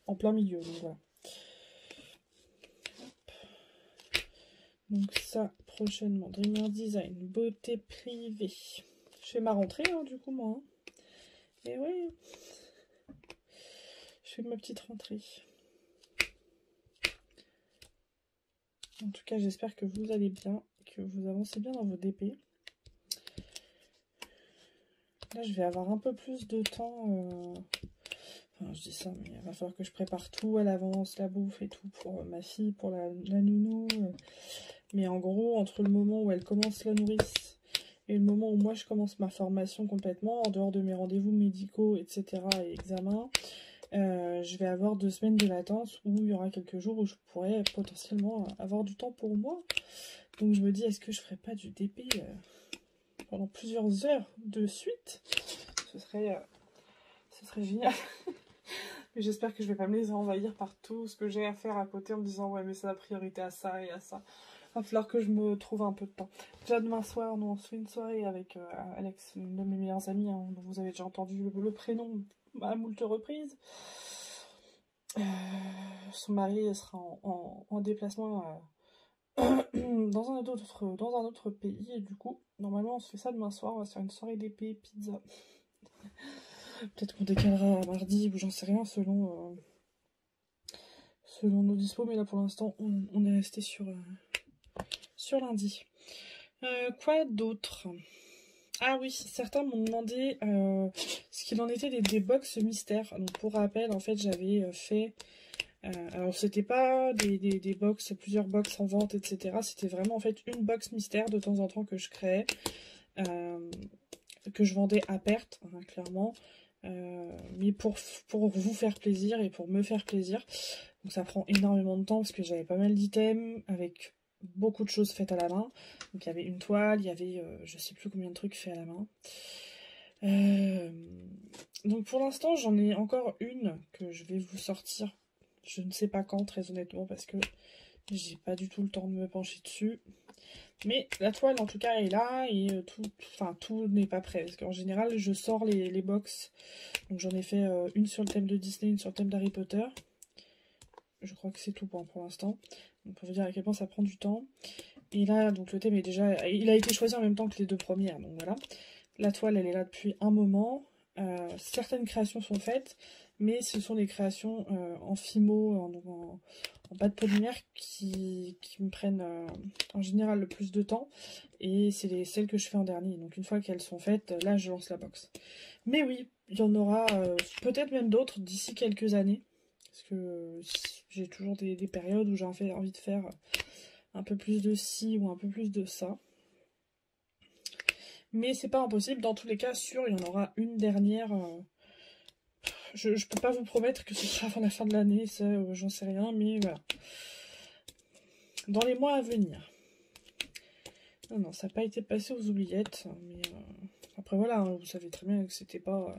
en plein milieu. Donc voilà. Donc ça, prochainement, Dreamer Design, beauté privée. Je fais ma rentrée, hein, du coup, moi. Hein. Et oui. Je je fais ma petite rentrée. En tout cas, j'espère que vous allez bien, que vous avancez bien dans vos DP. Là, je vais avoir un peu plus de temps. Enfin, je dis ça, mais il va falloir que je prépare tout à l'avance, la bouffe et tout pour ma fille, pour la nounou. Mais en gros, entre le moment où elle commence la nourrice et le moment où moi je commence ma formation complètement, en dehors de mes rendez-vous médicaux, etc. et examens, je vais avoir 2 semaines de latence où il y aura quelques jours où je pourrais potentiellement avoir du temps pour moi. Donc je me dis, est-ce que je ferais pas du DP pendant plusieurs heures de suite? Ce serait génial. Mais j'espère que je vais pas me laisser envahir par tout ce que j'ai à faire à côté en me disant ouais mais c'est la priorité à ça et à ça. Il va falloir que je me trouve un peu de temps. Déjà demain soir, nous on se fait une soirée avec Alex, une de mes meilleures amies, hein, dont vous avez déjà entendu le prénom à moult reprises. Son mari sera en déplacement dans un autre pays et du coup, normalement on se fait ça demain soir, on va se faire une soirée d'épée, pizza. Peut-être qu'on décalera à mardi ou j'en sais rien selon nos dispos, mais là pour l'instant on est resté sur lundi. Quoi d'autre? Ah oui, certains m'ont demandé ce qu'il en était des box mystères. Donc pour rappel, en fait j'avais fait... alors c'était pas des box, plusieurs box en vente, etc. C'était vraiment en fait une box mystère de temps en temps que je créais, que je vendais à perte, hein, clairement. Mais pour vous faire plaisir et pour me faire plaisir. Donc ça prend énormément de temps parce que j'avais pas mal d'items avec beaucoup de choses faites à la main. Donc il y avait une toile, il y avait je sais plus combien de trucs faits à la main. Donc pour l'instant j'en ai encore une que je vais vous sortir. Je ne sais pas quand, très honnêtement, parce que j'ai pas du tout le temps de me pencher dessus. Mais la toile en tout cas est là et tout n'est pas prêt. Parce qu'en général je sors les box. Donc j'en ai fait une sur le thème de Disney, une sur le thème d'Harry Potter. Je crois que c'est tout pour l'instant. Donc pour vous dire à quel point ça prend du temps. Et là, donc le thème est déjà... Il a été choisi en même temps que les 2 premières. Donc voilà. La toile, elle est là depuis un moment. Certaines créations sont faites. Mais ce sont des créations en fimo, en pâte polymère qui me prennent en général le plus de temps. Et c'est celles que je fais en dernier. Donc une fois qu'elles sont faites, là je lance la box. Mais oui, il y en aura peut-être même d'autres d'ici quelques années. Parce que j'ai toujours des périodes où j'ai envie de faire un peu plus de ci ou un peu plus de ça. Mais c'est pas impossible. Dans tous les cas, sûr, il y en aura une dernière. Je peux pas vous promettre que ce sera avant la fin de l'année, ça, j'en sais rien, mais voilà. Dans les mois à venir. Non, ça n'a pas été passé aux oubliettes. Mais après, voilà, hein, vous savez très bien que c'était pas...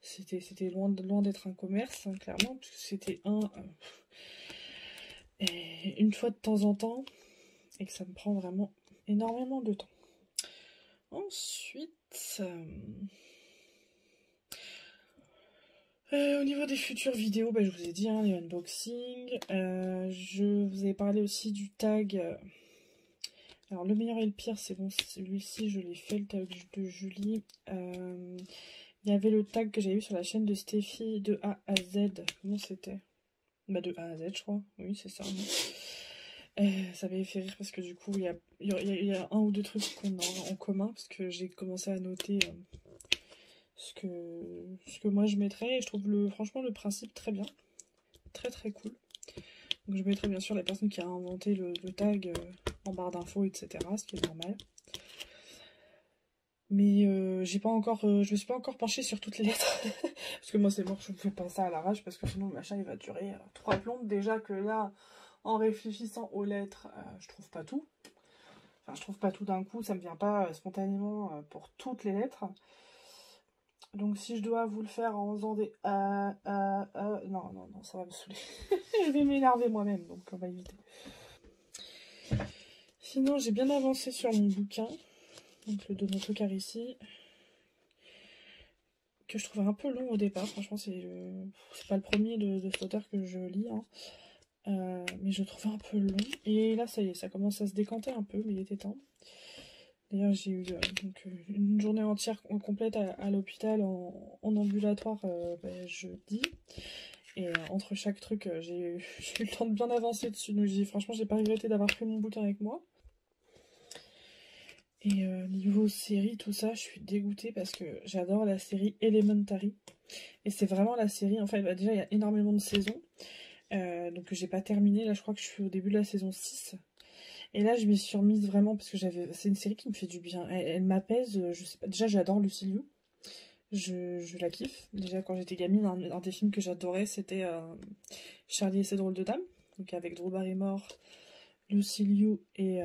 C'était loin d'être un commerce, hein, clairement, puisque c'était une fois de temps en temps, et que ça me prend vraiment énormément de temps. Ensuite, au niveau des futures vidéos, je vous ai dit, hein, les unboxings, je vous ai parlé aussi du tag. Alors le meilleur et le pire, c'est bon, celui-ci, je l'ai fait, le tag de Julie. Il y avait le tag que j'avais eu sur la chaîne de Steffi, de A à Z. Comment c'était? De A à Z, je crois. Oui, c'est ça. Ça m'avait fait rire parce que du coup, il y a un ou deux trucs qu'on a en commun. Parce que j'ai commencé à noter ce que moi je mettrais. Et je trouve franchement le principe très bien. Très très cool. Donc je mettrai bien sûr la personne qui a inventé le tag en barre d'infos, etc. Ce qui est normal. Mais je me suis pas encore penchée sur toutes les lettres. Parce que moi c'est mort, je ne fais pas ça à l'arrache parce que sinon le machin il va durer 3 plombes. Déjà que là, en réfléchissant aux lettres, je trouve pas tout. Enfin, je trouve pas tout d'un coup, ça me vient pas spontanément pour toutes les lettres. Donc si je dois vous le faire en faisant des non, ça va me saouler. Je vais m'énerver moi-même, donc on va éviter. Sinon, j'ai bien avancé sur mon bouquin. Donc le Donato Carissi, que je trouvais un peu long au départ. Franchement, c'est pas le premier de cet auteur que je lis, hein. Mais je le trouvais un peu long. Et là, ça y est, ça commence à se décanter un peu, mais il était temps. D'ailleurs, j'ai eu une journée entière complète à l'hôpital en ambulatoire jeudi. Et entre chaque truc, j'ai eu le temps de bien avancer dessus. Donc franchement, j'ai pas regretté d'avoir pris mon bouquin avec moi. Et niveau série, tout ça, je suis dégoûtée parce que j'adore la série Elementary. Et c'est vraiment la série, en fait, bah, déjà il y a énormément de saisons. Donc j'ai pas terminé, là je crois que je suis au début de la saison 6. Et là je m'y suis remise vraiment parce que c'est une série qui me fait du bien. Elle m'apaise, je sais pas, déjà j'adore Lucy Liu. Je la kiffe. Déjà quand j'étais gamine, un des films que j'adorais c'était Charlie et ses drôles de dames. Donc avec Drew Barrymore, Lucy Liu et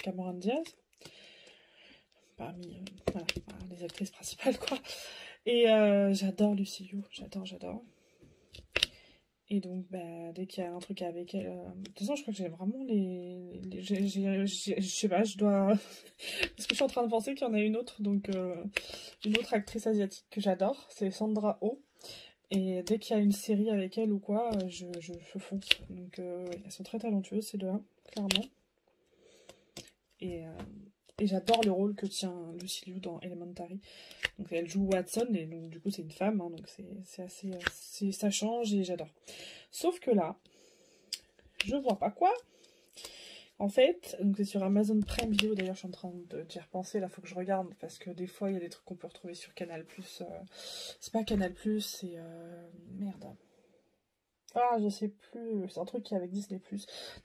Cameron Diaz. Parmi voilà, les actrices principales quoi. Et j'adore Lucy Liu, j'adore. Et donc, bah, dès qu'il y a un truc avec elle... De toute façon, je crois que j'ai vraiment je sais pas, je dois... Parce que je suis en train de penser qu'il y en a une autre, donc une autre actrice asiatique que j'adore, c'est Sandra Oh. Et dès qu'il y a une série avec elle ou quoi, je fonce. Donc, elles sont très talentueuses, ces deux-là, clairement. Et j'adore le rôle que tient Lucy Liu dans Elementary. Donc elle joue Watson et donc du coup c'est une femme, hein, donc c'est assez, ça change et j'adore. Sauf que là, je vois pas quoi. En fait, donc c'est sur Amazon Prime Video, d'ailleurs je suis en train d'y repenser, là faut que je regarde parce que des fois il y a des trucs qu'on peut retrouver sur Canal+. C'est pas Canal+, c'est... merde. Ah, je sais plus, c'est un truc qui est avec Disney+. Donc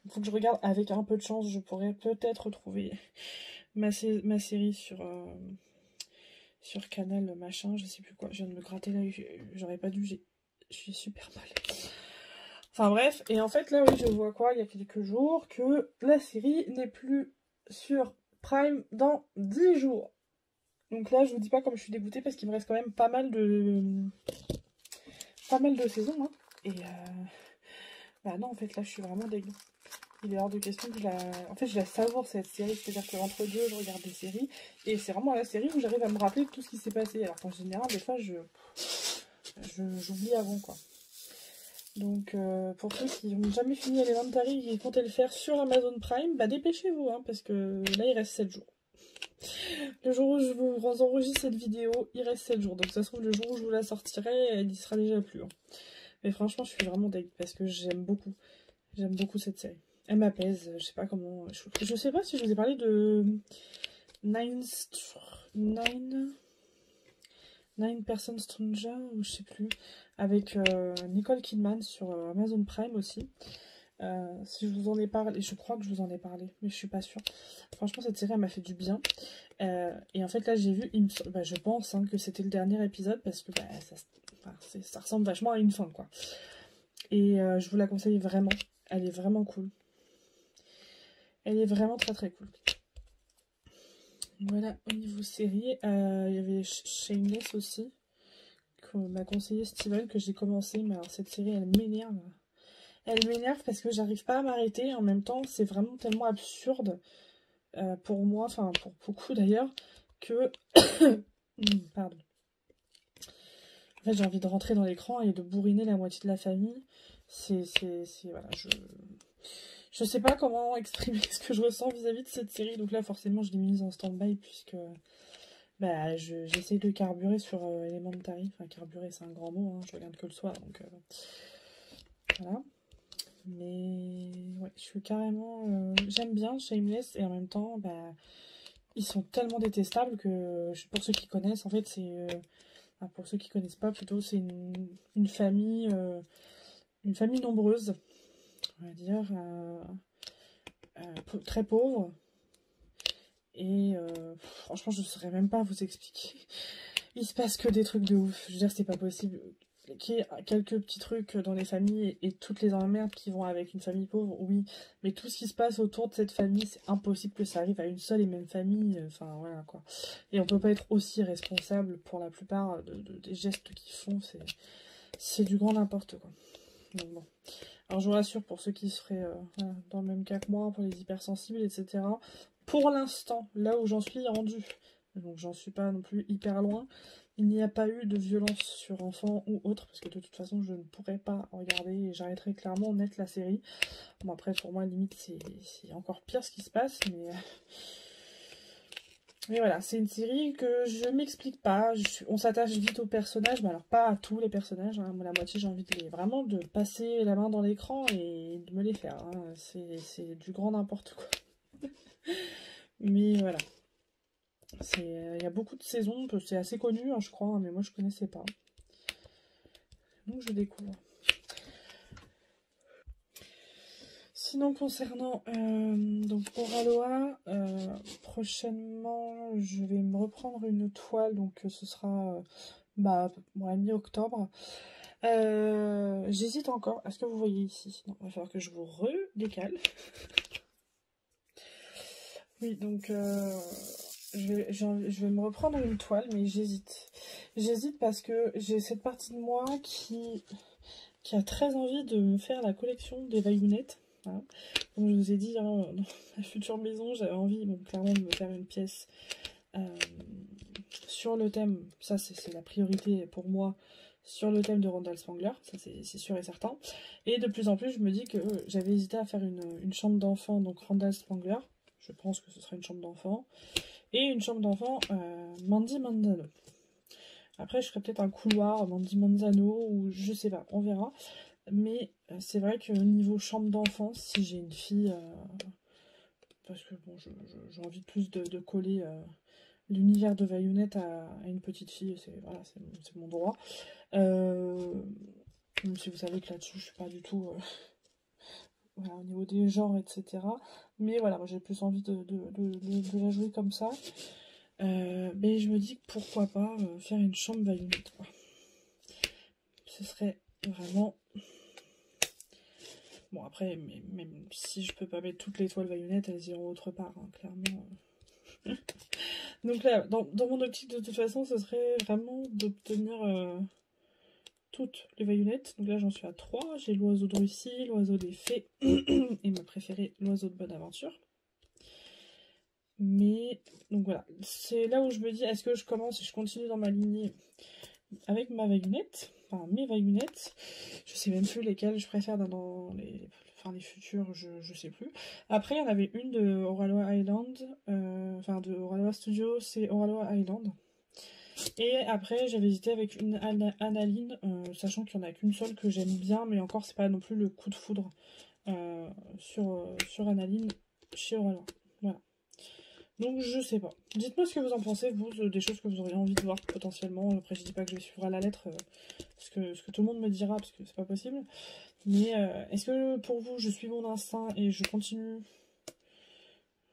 faut que je regarde, avec un peu de chance, je pourrais peut-être retrouver ma série sur Canal machin, je sais plus quoi. Je viens de me gratter là, j'aurais pas dû, je suis super mal. Enfin bref, et en fait là oui je vois quoi, il y a quelques jours, que la série n'est plus sur Prime dans 10 jours. Donc là je vous dis pas comme je suis dégoûtée parce qu'il me reste quand même pas mal de saisons. Hein. Et bah non en fait là je suis vraiment dégoûtée. Il est hors de question que je la savoure cette série, c'est-à-dire qu'entre deux je regarde des séries et c'est vraiment la série où j'arrive à me rappeler de tout ce qui s'est passé. Alors qu'en général des fois j'oublie avant quoi. Donc pour ceux qui n'ont jamais fini Elementary et qui comptaient le faire sur Amazon Prime, bah dépêchez-vous hein, parce que là il reste 7 jours. Le jour où je vous enregistre cette vidéo, il reste 7 jours. Donc ça se trouve le jour où je vous la sortirai, elle y sera déjà plus. Hein. Mais franchement je suis vraiment deg parce que j'aime beaucoup cette série. Elle m'apaise, je sais pas comment... Je sais pas si je vous ai parlé de Nine Person Stranger ou je sais plus, avec Nicole Kidman sur Amazon Prime aussi. Si je vous en ai parlé, je crois que je vous en ai parlé, mais je suis pas sûre. Franchement, cette série elle m'a fait du bien. Et en fait, là j'ai vu, je pense hein, que c'était le dernier épisode parce que ça ressemble vachement à une fin quoi. Et je vous la conseille vraiment, elle est vraiment cool. Elle est vraiment très très cool. Voilà, au niveau série, il y avait Shameless aussi, que m'a conseillé Steven, que j'ai commencé, mais alors cette série, elle m'énerve. Elle m'énerve parce que j'arrive pas à m'arrêter, en même temps, c'est vraiment tellement absurde pour moi, enfin pour beaucoup d'ailleurs, que... Pardon. En fait, j'ai envie de rentrer dans l'écran et de bourriner la moitié de la famille. Voilà, je sais pas comment exprimer ce que je ressens vis-à-vis de cette série. Donc là, forcément, je l'ai mise en stand-by puisque bah, j'essaye de carburer sur Elementary. Enfin, carburer, c'est un grand mot. Hein, je regarde que le soir. Donc voilà. Mais ouais, je suis carrément... j'aime bien Shameless et en même temps, bah, ils sont tellement détestables que pour ceux qui connaissent, en fait, c'est... pour ceux qui connaissent pas, plutôt, c'est une famille nombreuse, on va dire, très pauvre. Et franchement, je ne saurais même pas vous expliquer. Il se passe que des trucs de ouf. Je veux dire, c'est pas possible. Qu'il y ait quelques petits trucs dans les familles et toutes les emmerdes qui vont avec une famille pauvre, oui. Mais tout ce qui se passe autour de cette famille, c'est impossible que ça arrive à une seule et même famille. Enfin, voilà, quoi. Et on peut pas être aussi responsable pour la plupart des gestes qu'ils font. C'est du grand n'importe quoi. Donc bon. Alors je vous rassure pour ceux qui seraient dans le même cas que moi, pour les hypersensibles, etc. Pour l'instant, là où j'en suis rendue, donc j'en suis pas non plus hyper loin, il n'y a pas eu de violence sur enfants ou autre, parce que de toute façon je ne pourrais pas regarder et j'arrêterai clairement net la série. Bon après pour moi limite c'est encore pire ce qui se passe, mais Mais voilà, c'est une série que je m'explique pas. On s'attache vite aux personnages, mais alors pas à tous les personnages. Hein. Moi, la moitié, j'ai envie vraiment de passer la main dans l'écran et de me les faire. Hein. C'est du grand n'importe quoi. Mais voilà. Il y a beaucoup de saisons, c'est assez connu, hein, je crois, hein, mais moi je connaissais pas. Donc je découvre. Sinon, concernant donc Oraloa, prochainement, je vais me reprendre une toile, donc ce sera mi-octobre. J'hésite encore. Est-ce que vous voyez ici? Non, il va falloir que je vous redécale. Oui, donc je vais me reprendre une toile, mais j'hésite. J'hésite parce que j'ai cette partie de moi qui a très envie de me faire la collection des baïonnettes. Voilà. Comme je vous ai dit, hein, dans la future maison, j'avais envie clairement de me faire une pièce sur le thème, ça c'est la priorité pour moi, sur le thème de Randall Spangler, ça c'est sûr et certain. Et de plus en plus, je me dis que j'avais hésité à faire une chambre d'enfant, donc Randall Spangler, je pense que ce sera une chambre d'enfant, et une chambre d'enfant Mandy Manzano. Après, je ferai peut-être un couloir Mandy Manzano, ou je sais pas, on verra. Mais c'est vrai que niveau chambre d'enfant, si j'ai une fille, parce que bon, j'ai envie de plus de coller l'univers de Vaillonnette à une petite fille, voilà, c'est mon droit. Même si vous savez que là-dessus, je suis pas du tout voilà, au niveau des genres, etc. Mais voilà, moi j'ai plus envie de la jouer comme ça. Mais je me dis que pourquoi pas faire une chambre Vaillonnette, quoi. Ce serait vraiment... Bon, après, même si je peux pas mettre toutes les toiles Vaillonnette, elles iront autre part, hein, clairement. Donc là, dans mon optique, de toute façon, ce serait vraiment d'obtenir toutes les Vaillonnettes. Donc là, j'en suis à 3. J'ai l'oiseau de Russie, l'oiseau des fées, et ma préférée, l'oiseau de Bonaventure. Mais, donc voilà, c'est là où je me dis, est-ce que je commence et je continue dans ma lignée avec ma Vaillonnette, enfin mes Vaillonnettes. Je sais même plus lesquelles je préfère dans les futurs, je sais plus. Après, il y en avait une de Oraloa Island, de Oraloa Studio, c'est Oraloa Island. Et après, j'avais hésité avec une Analine, sachant qu'il n'y en a qu'une seule que j'aime bien, mais encore, c'est pas non plus le coup de foudre sur Analine chez Oraloa. Voilà. Donc je sais pas. Dites-moi ce que vous en pensez, vous, des choses que vous auriez envie de voir potentiellement. Après, je dis pas que je vais suivre à la lettre ce que tout le monde me dira, parce que c'est pas possible. Mais est-ce que pour vous, je suis mon instinct et je continue...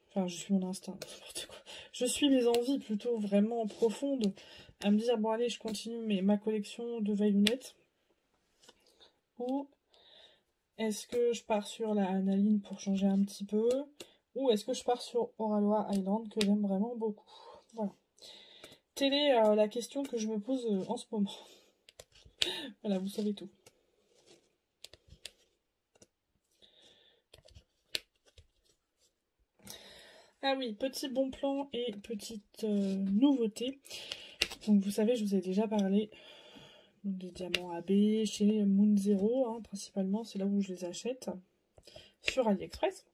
Enfin, je suis mon instinct, n'importe quoi. Je suis mes envies plutôt vraiment profondes à me dire, bon allez, je continue ma collection de Vaillonnettes. Ou est-ce que je pars sur la Analine pour changer un petit peu? Ou est-ce que je pars sur Oraloa Island, que j'aime vraiment beaucoup? Voilà. Telle est la question que je me pose en ce moment. Voilà, vous savez tout. Ah oui, petit bon plan et petite nouveauté. Donc vous savez, je vous ai déjà parlé des diamants AB chez Moon Zero, hein, principalement, c'est là où je les achète, sur AliExpress.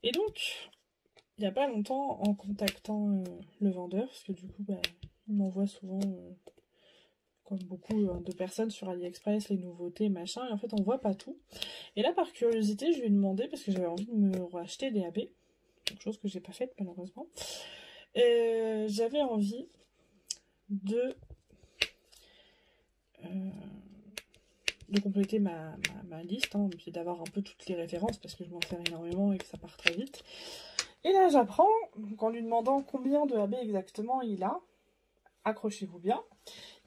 Et donc, il n'y a pas longtemps, en contactant le vendeur, parce que du coup, il m'envoie souvent, comme beaucoup de personnes sur AliExpress, les nouveautés, machin, et en fait, on voit pas tout. Et là, par curiosité, je lui ai demandé, parce que j'avais envie de me racheter des AB, chose que j'ai pas faite malheureusement, j'avais envie de compléter ma liste, hein, puis d'avoir un peu toutes les références parce que je m'en sers énormément et que ça part très vite. Et là j'apprends, en lui demandant combien de AB exactement il a, accrochez-vous bien,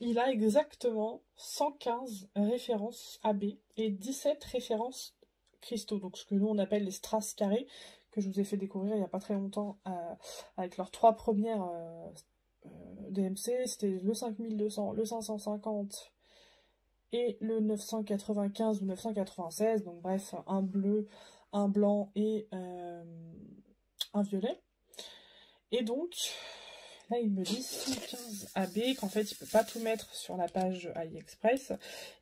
il a exactement 115 références AB et 17 références cristaux, donc ce que nous on appelle les strass carrés, que je vous ai fait découvrir il n'y a pas très longtemps avec leurs 3 premières DMC, c'était le 5200, le 550 et le 995 ou 996, donc bref, un bleu, un blanc et un violet. Et donc, là, il me dit 115 AB, qu'en fait, il peut pas tout mettre sur la page AliExpress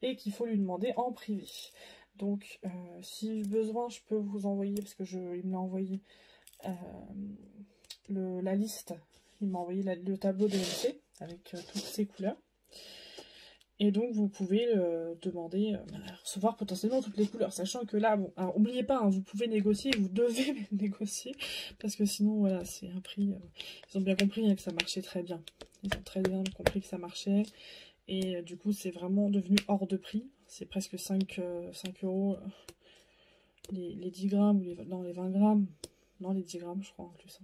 et qu'il faut lui demander en privé. Donc, si besoin, je peux vous envoyer, parce que il me l'a envoyé, la liste Il m'a envoyé le tableau DMC avec toutes ces couleurs. Et donc vous pouvez demander recevoir potentiellement toutes les couleurs, sachant que là, bon, alors n'oubliez pas, hein, vous pouvez négocier, vous devez négocier, parce que sinon voilà, c'est un prix. Ils ont bien compris hein, que ça marchait très bien. Ils ont très bien compris que ça marchait. Et du coup c'est vraiment devenu hors de prix. C'est presque 5 euros les 10 grammes, ou non les 20 grammes. Non les 10 grammes je crois en plus.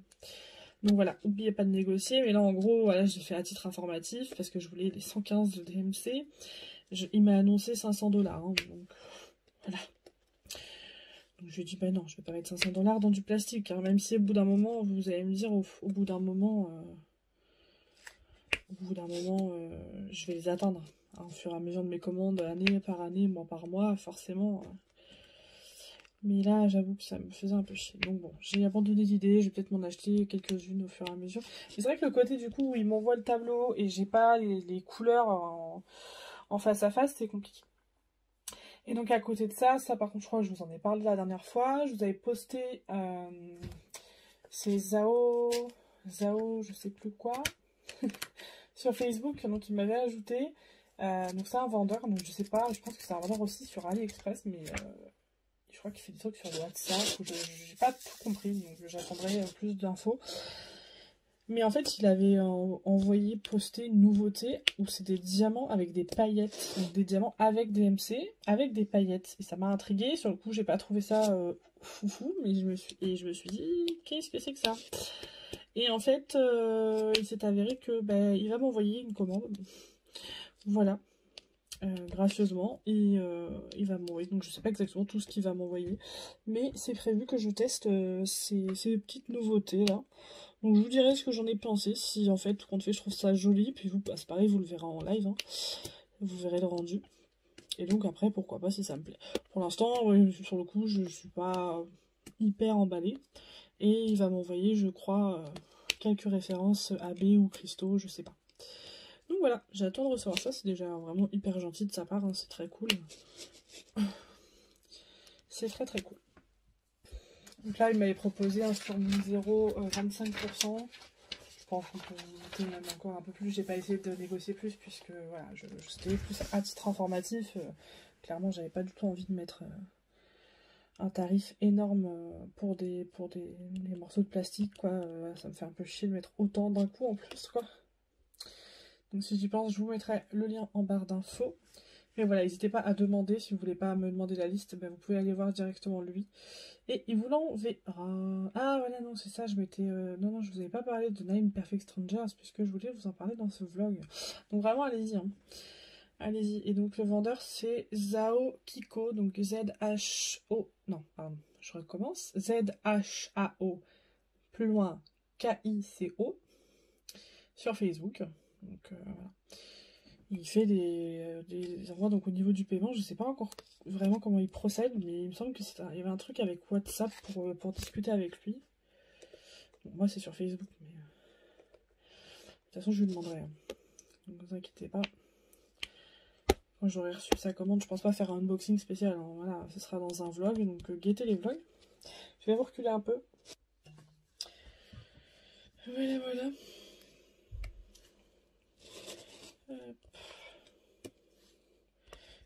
Donc voilà, n'oubliez pas de négocier. Mais là, en gros, voilà, j'ai fait à titre informatif parce que je voulais les 115 de DMC. Il m'a annoncé 500 $. Hein, donc voilà. Donc je lui ai dit, ben non, je vais pas mettre 500 $ dans du plastique. Hein, même si au bout d'un moment, vous allez me dire, au bout d'un moment, je vais les atteindre. Hein, au fur et à mesure de mes commandes, année par année, mois par mois, forcément. Mais là, j'avoue que ça me faisait un peu chier. Donc bon, j'ai abandonné l'idée, je vais peut-être m'en acheter quelques-unes au fur et à mesure. Mais c'est vrai que le côté du coup où il m'envoie le tableau et j'ai pas les couleurs en face à face, c'est compliqué. Et donc à côté de ça, par contre je crois que je vous en ai parlé la dernière fois, je vous avais posté c'est Zao, je sais plus quoi, sur Facebook, donc il m'avait ajouté. Donc c'est un vendeur, donc je sais pas, je pense que c'est un vendeur aussi sur AliExpress, mais... je crois qu'il fait des trucs sur le WhatsApp, où j'ai pas tout compris, donc j'attendrai plus d'infos. Mais en fait, il avait envoyé poster une nouveauté où c'est des diamants avec des paillettes. Donc des diamants avec des MC, avec des paillettes. Et ça m'a intriguée. Sur le coup, j'ai pas trouvé ça foufou, mais je me suis dit, qu'est-ce que c'est que ça? Et en fait, il s'est avéré que il va m'envoyer une commande. Voilà. Gracieusement et il va m'envoyer, donc je sais pas exactement tout ce qu'il va m'envoyer, mais c'est prévu que je teste ces petites nouveautés là, donc je vous dirai ce que j'en ai pensé, si en fait tout compte fait je trouve ça joli, puis vous c'est pareil, vous le verrez en live, hein. Vous verrez le rendu, et donc après pourquoi pas si ça me plaît. Pour l'instant sur le coup je suis pas hyper emballée, et il va m'envoyer je crois quelques références AB ou cristaux, je sais pas. Donc voilà, j'attends de recevoir ça, c'est déjà vraiment hyper gentil de sa part, hein, c'est très cool. C'est très très cool. Donc là, il m'avait proposé un sur 1000 25%. Je pense qu'on peut monter même encore un peu plus. J'ai pas essayé de négocier plus, puisque voilà, c'était plus à titre informatif. Clairement, j'avais pas du tout envie de mettre un tarif énorme pour des morceaux de plastique, quoi. Ça me fait un peu chier de mettre autant d'un coup en plus, quoi. Donc si j'y pense, je vous mettrai le lien en barre d'infos. Mais voilà, n'hésitez pas à demander, si vous voulez pas me demander la liste, vous pouvez aller voir directement lui. Et il vous l'enverra. Ah voilà, non, c'est ça, je m'étais... non, je vous avais pas parlé de Nine Perfect Strangers, puisque je voulais vous en parler dans ce vlog. Donc vraiment, allez-y. Hein. Allez-y. Et donc le vendeur, c'est Zao Kiko, donc Z-H-O... Non, pardon, je recommence. Z-H-A-O, plus loin, K-I-C-O, sur Facebook. Donc voilà. Il fait des envois, donc au niveau du paiement, je sais pas encore vraiment comment il procède, mais il me semble qu'il y avait un truc avec WhatsApp pour discuter avec lui. Bon, moi c'est sur Facebook, mais de toute façon je lui demanderai. Hein. Donc ne vous inquiétez pas. Quand j'aurai reçu sa commande, je pense pas faire un unboxing spécial. Hein. Voilà, ce sera dans un vlog, donc guettez les vlogs. Je vais vous reculer un peu. Voilà.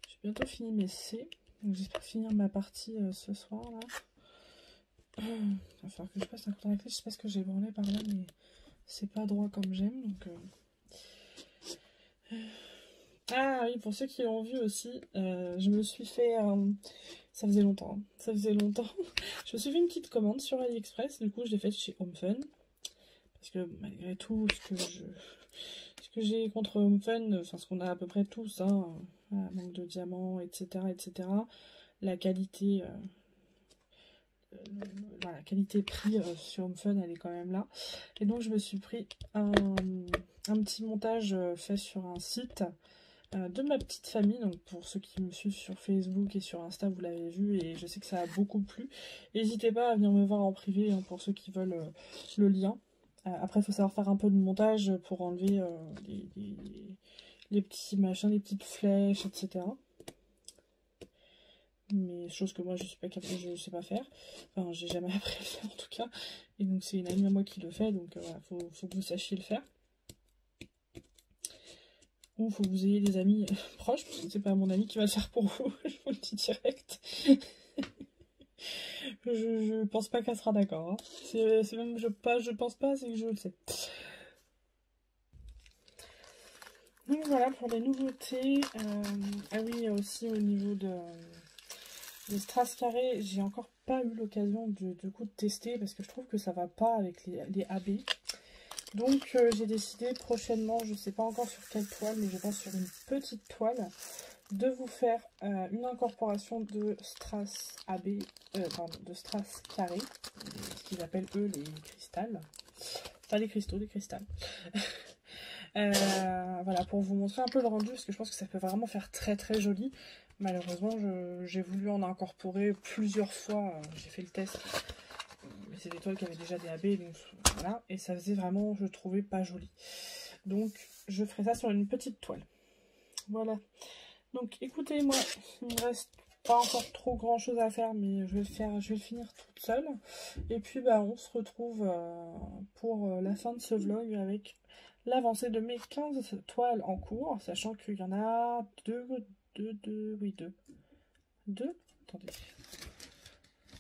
J'ai bientôt fini mes C. Donc j'espère finir ma partie ce soir là. Il va falloir que je passe un coup de clé. Je sais pas ce que j'ai branlé par là, mais c'est pas droit comme j'aime. Donc ah oui, pour ceux qui l'ont vu aussi, je me suis fait... ça faisait longtemps. Hein. Ça faisait longtemps. Je me suis fait une petite commande sur AliExpress. Du coup, je l'ai faite chez HomeFun. Parce que malgré tout, ce que j'ai contre HomeFun, enfin ce qu'on a à peu près tous, hein, manque de diamants, etc. La qualité... voilà, qualité-prix sur HomeFun, elle est quand même là. Et donc, je me suis pris un petit montage fait sur un site de ma petite famille. Donc, pour ceux qui me suivent sur Facebook et sur Insta, vous l'avez vu et je sais que ça a beaucoup plu. N'hésitez pas à venir me voir en privé hein, pour ceux qui veulent le lien. Après, il faut savoir faire un peu de montage pour enlever les petits machins, les petites flèches, etc. mais chose que moi je suis pas capable, je sais pas faire. Enfin, j'ai jamais appris à le faire en tout cas. Et donc c'est une amie à moi qui le fait, donc voilà, faut que vous sachiez le faire. Ou faut que vous ayez des amis proches, parce que c'est pas mon ami qui va le faire pour vous, je vous le dis direct. Je pense pas qu'elle sera d'accord. Hein. C'est même je pense pas, c'est que je le sais. Donc voilà pour les nouveautés. Ah oui, il y a aussi au niveau des strass carrés, j'ai encore pas eu l'occasion de coup de tester parce que je trouve que ça va pas avec les AB. Donc j'ai décidé prochainement, je sais pas encore sur quelle toile, mais je pense sur une petite toile, de vous faire une incorporation de strass AB, pardon, de strass carré, ce qu'ils appellent eux les cristals, pas les cristaux, des cristals. Voilà, pour vous montrer un peu le rendu, parce que je pense que ça peut vraiment faire très très joli. Malheureusement, j'ai voulu en incorporer plusieurs fois, j'ai fait le test, mais c'est des toiles qui avaient déjà des AB, donc voilà, et ça faisait vraiment, je trouvais pas joli. Donc, je ferai ça sur une petite toile. Voilà. Donc, écoutez, moi, il me reste pas encore trop grand chose à faire, mais je vais le finir toute seule. Et puis, bah, on se retrouve pour la fin de ce vlog avec l'avancée de mes 15 toiles en cours, sachant qu'il y en a deux. Attendez.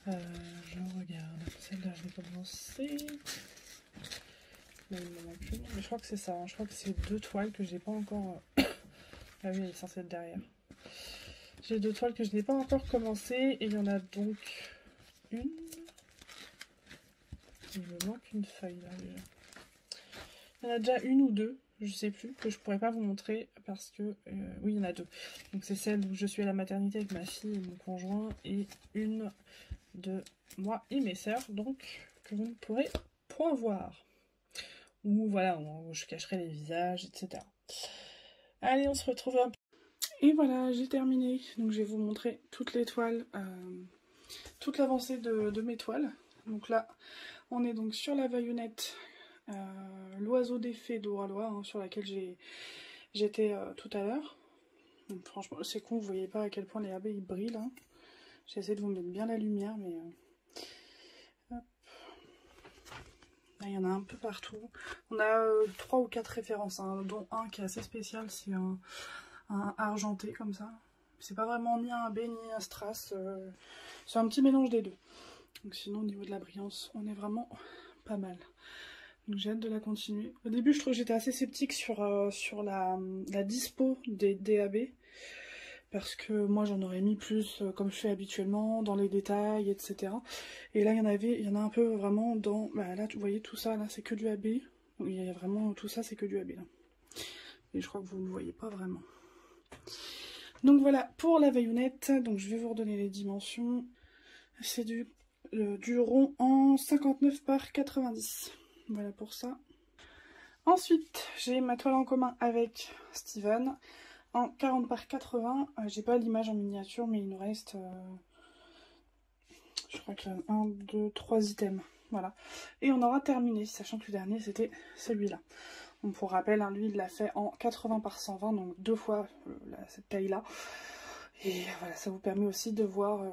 Je regarde. Celle-là, je vais commencer. Là, il me manque une. Mais je crois que c'est ça. Hein. Je crois que c'est 2 toiles que j'ai pas encore. Ah oui, elle est censée être derrière. J'ai 2 toiles que je n'ai pas encore commencé. Et il y en a donc une. Il me manque une feuille là déjà. Il y en a déjà une ou deux, je sais plus, que je pourrais pas vous montrer parce que oui, il y en a 2. Donc c'est celle où je suis à la maternité avec ma fille et mon conjoint, et une de moi et mes sœurs, donc que vous ne pourrez point voir. Ou voilà, où je cacherai les visages, etc. Allez, on se retrouve un peu. Et voilà, j'ai terminé. Donc je vais vous montrer toutes les toiles, toute l'avancée de mes toiles. Donc là, on est donc sur la baïonnette, l'oiseau des fées d'Oralois, hein, sur laquelle j'étais tout à l'heure. Franchement, c'est con, vous voyez pas à quel point les AB ils brillent. Hein. J'essaie de vous mettre bien la lumière, mais... hop. Là, il y en a un peu partout. On a 3 ou 4 références, hein, dont un qui est assez spécial, c'est un argenté comme ça. C'est pas vraiment ni un AB ni un strass, c'est un petit mélange des deux. Donc sinon au niveau de la brillance, on est vraiment pas mal. Donc j'ai hâte de la continuer. Au début je trouve que j'étais assez sceptique sur la dispo des DAB. Parce que moi j'en aurais mis plus comme je fais habituellement, dans les détails, etc. Et là il y en a un peu vraiment dans... Bah là vous voyez tout ça, là c'est que du AB. Donc, il y a vraiment tout ça, c'est que du AB là. Et je crois que vous ne le voyez pas vraiment. Donc voilà, pour la baïonnette, donc je vais vous redonner les dimensions. C'est du rond en 59 par 90. Voilà pour ça. Ensuite, j'ai ma toile en commun avec Steven en 40 par 80. J'ai pas l'image en miniature, mais il nous reste, je crois que 1, 2, 3 items. Voilà. Et on aura terminé, sachant que le dernier c'était celui-là. Donc pour rappel, hein, lui il l'a fait en 80 par 120, donc 2 fois cette taille-là. Et voilà, ça vous permet aussi de voir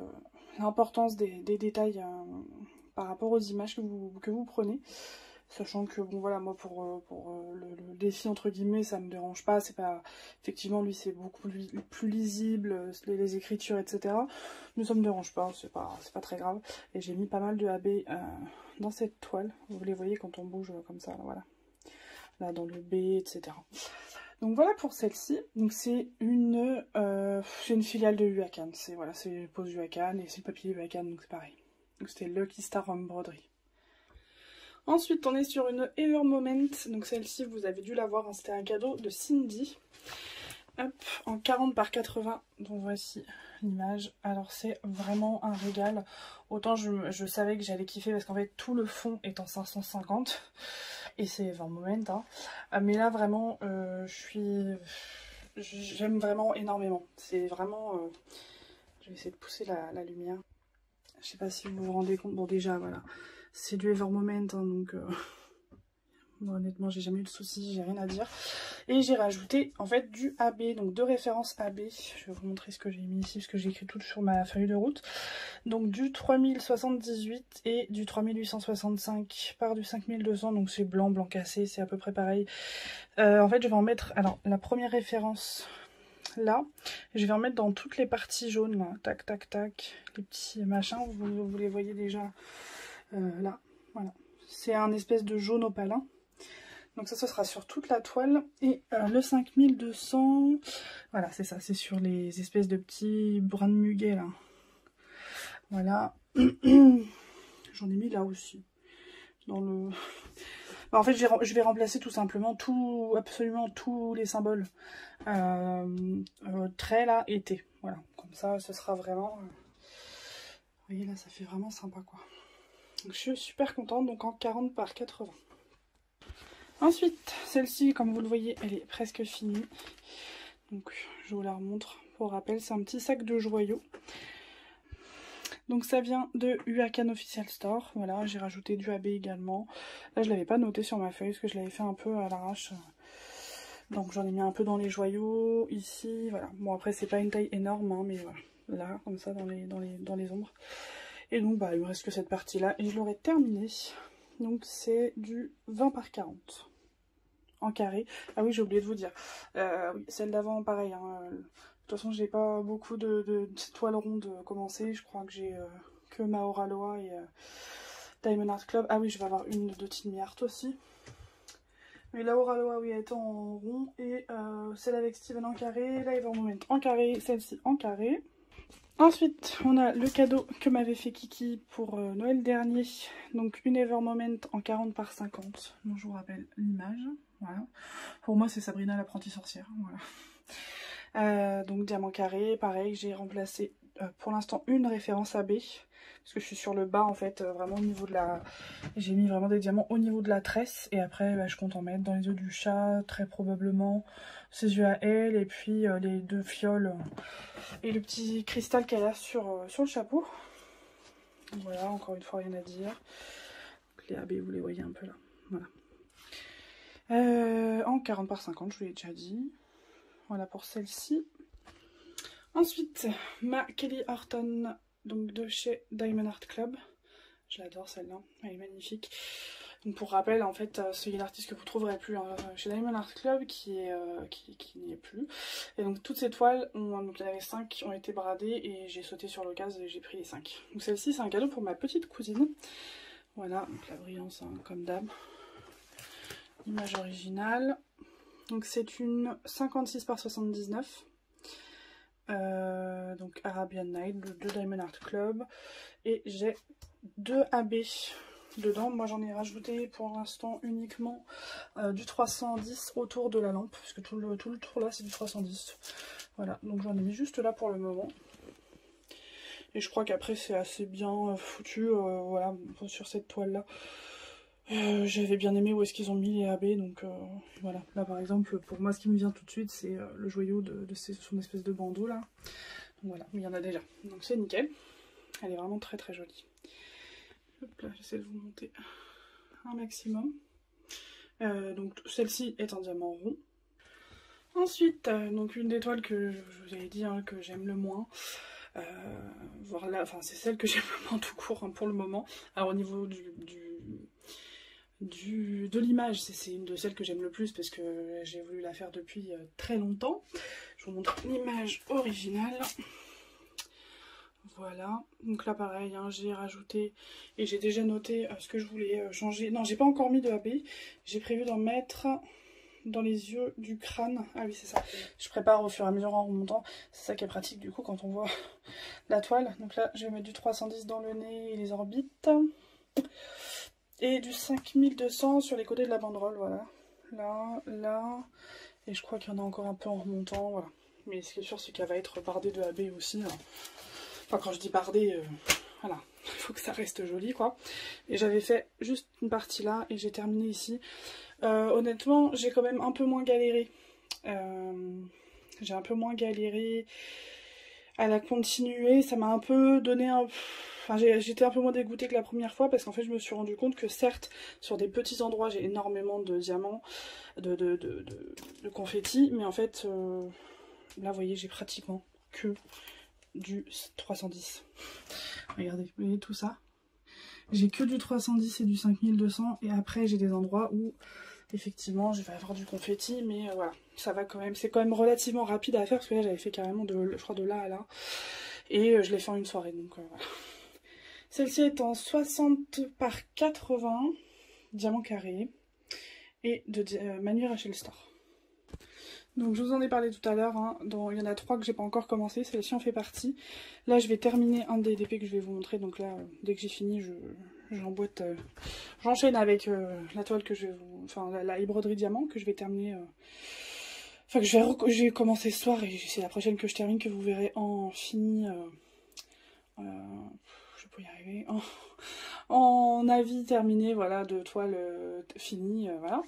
l'importance des détails par rapport aux images que vous prenez. Sachant que, bon voilà, moi pour le défi entre guillemets, ça me dérange pas. C'est pas... Effectivement, lui c'est beaucoup plus lisible, les écritures, etc. Mais ça me dérange pas, c'est pas très grave. Et j'ai mis pas mal de AB dans cette toile. Vous les voyez quand on bouge comme ça, là, voilà. Là dans le B, etc. Donc voilà pour celle-ci. Donc c'est une filiale de Huacan. C'est voilà, c'est pose Huacan et c'est le papier Huacan, donc c'est pareil. Donc c'était Lucky Star Embroidery. Ensuite on est sur une Ever Moment. Donc celle-ci vous avez dû la voir, hein, c'était un cadeau de Cindy. Hop, en 40 par 80. Donc voici l'image. Alors c'est vraiment un régal. Autant je savais que j'allais kiffer parce qu'en fait tout le fond est en 550. Et c'est Ever Moment, hein. Mais là vraiment j'aime vraiment énormément. C'est vraiment je vais essayer de pousser la lumière. Je sais pas si vous vous rendez compte. Bon déjà voilà, c'est du Ever Moment, hein, donc bon, honnêtement j'ai jamais eu de soucis, j'ai rien à dire. Et j'ai rajouté en fait du AB, donc 2 références AB. Je vais vous montrer ce que j'ai mis ici parce que j'ai écrit tout sur ma feuille de route. Donc du 3078 et du 3865 par du 5200, donc c'est blanc, blanc cassé, c'est à peu près pareil. En fait je vais en mettre, alors la première référence là, je vais en mettre dans toutes les parties jaunes là, tac tac tac, les petits machins, vous les voyez déjà là, voilà. C'est un espèce de jaune opalin. Donc ça, ce sera sur toute la toile. Et le 5200, voilà, c'est ça, c'est sur les espèces de petits brins de muguet là. Voilà. J'en ai mis là aussi. Dans le... Bah, en fait, je vais remplacer tout simplement absolument tous les symboles traits là, été. Voilà, comme ça, ce sera vraiment... Vous voyez là, ça fait vraiment sympa quoi. Donc, je suis super contente, donc en 40 par 80. Ensuite, celle-ci, comme vous le voyez, elle est presque finie. Donc, je vous la remontre pour rappel. C'est un petit sac de joyaux. Donc, ça vient de Huacan Official Store. Voilà, j'ai rajouté du AB également. Là, je ne l'avais pas noté sur ma feuille parce que je l'avais fait un peu à l'arrache. Donc, j'en ai mis un peu dans les joyaux, ici. Voilà. Bon, après, c'est pas une taille énorme, hein, mais voilà. Là, comme ça, dans les ombres. Et donc, bah, il me reste que cette partie-là et je l'aurai terminée. Donc, c'est du 20 par 40. En carré. Ah oui, j'ai oublié de vous dire. Oui, celle d'avant, pareil. Hein. De toute façon, j'ai pas beaucoup de toiles rondes commencées. Je crois que j'ai que Maora Loa et Diamond Art Club. Ah oui, je vais avoir une de Team Art aussi. Mais la Aura Loa, oui, elle est en rond. Et celle avec Steven en carré. La Evermoment en carré. Celle-ci en carré. Ensuite, on a le cadeau que m'avait fait Kiki pour Noël dernier. Donc, une Evermoment en 40 par 50. Donc, je vous rappelle l'image. Voilà. Pour moi, c'est Sabrina l'apprentie sorcière. Voilà. Donc, diamant carré. Pareil, j'ai remplacé pour l'instant une référence AB. Parce que je suis sur le bas, en fait, vraiment au niveau de la... J'ai mis vraiment des diamants au niveau de la tresse. Et après, bah, je compte en mettre dans les yeux du chat, très probablement. Ses yeux à elle. Et puis, les 2 fioles. Et le petit cristal qu'elle a sur le chapeau. Voilà, encore une fois, rien à dire. Donc, les AB, vous les voyez un peu là. Voilà. En 40 par 50, je vous l'ai déjà dit. Voilà pour celle-ci. Ensuite, ma Kelly Horton, donc de chez Diamond Art Club. Je l'adore celle-là, elle est magnifique. Donc pour rappel, en fait, c'est une artiste que vous ne trouverez plus chez Diamond Art Club qui n'y est plus. Et donc toutes ces toiles, donc il y en avait 5 qui ont été bradées et j'ai sauté sur l'occasion et j'ai pris les 5. Donc celle-ci, c'est un cadeau pour ma petite cousine. Voilà, donc la brillance, hein, comme d'hab. Image originale. Donc c'est une 56 par 79. Donc Arabian Night de Diamond Art Club. Et j'ai 2 AB dedans. Moi j'en ai rajouté pour l'instant uniquement du 310 autour de la lampe. Puisque tout le tour là c'est du 310. Voilà, donc j'en ai mis juste là pour le moment. Et je crois qu'après c'est assez bien foutu voilà, sur cette toile là. J'avais bien aimé où est-ce qu'ils ont mis les AB, donc voilà. Là par exemple, pour moi ce qui me vient tout de suite c'est le joyau de son espèce de bandeau là. Donc voilà, mais il y en a déjà. Donc c'est nickel. Elle est vraiment très très jolie. Hop là, j'essaie de vous monter un maximum. Donc celle-ci est en diamant rond. Ensuite, donc une des toiles que je vous avais dit hein, que j'aime le moins. Voilà, enfin c'est celle que j'aime le moins tout court hein, pour le moment. Alors au niveau de l'image, c'est une de celles que j'aime le plus parce que j'ai voulu la faire depuis très longtemps. Je vous montre l'image originale. Voilà, donc là pareil, hein, j'ai rajouté et j'ai déjà noté ce que je voulais changer. Non, j'ai pas encore mis de AB, j'ai prévu d'en mettre dans les yeux du crâne. Ah oui, c'est ça. Je prépare au fur et à mesure en remontant. C'est ça qui est pratique du coup quand on voit la toile. Donc là, je vais mettre du 310 dans le nez et les orbites. Et du 5200 sur les côtés de la banderole, voilà. Là, là. Et je crois qu'il y en a encore un peu en remontant, voilà. Mais ce qui est sûr, c'est qu'elle va être bardée de AB aussi. Hein. Enfin, quand je dis bardée, voilà. Il faut que ça reste joli, quoi. Et j'avais fait juste une partie là et j'ai terminé ici. Honnêtement, j'ai quand même un peu moins galéré. J'ai un peu moins galéré Elle a continué, ça m'a un peu donné un... Enfin, j'étais un peu moins dégoûtée que la première fois parce qu'en fait je me suis rendu compte que certes sur des petits endroits j'ai énormément de diamants, de confettis, mais en fait là vous voyez j'ai pratiquement que du 310. Regardez, vous voyez tout ça? J'ai que du 310 et du 5200 et après j'ai des endroits où effectivement je vais avoir du confetti, mais voilà, ça va quand même, c'est quand même relativement rapide à faire parce que là j'avais fait carrément je crois de là à là et je l'ai fait en une soirée, donc voilà. Celle-ci est en 60 par 80 diamants carrés et de Manu Rachel Store. Donc je vous en ai parlé tout à l'heure, hein, il y en a 3 que j'ai pas encore commencé, celle-ci en fait partie. Là je vais terminer un des DP que je vais vous montrer, donc là dès que j'ai fini j'emboîte, j'enchaîne avec la toile que je vais vous... Enfin la broderie diamant que je vais terminer... Enfin que je vais commencer ce soir et c'est la prochaine que je termine que vous verrez en fini... je peux y arriver... En avis terminé, voilà, de toile finie, voilà.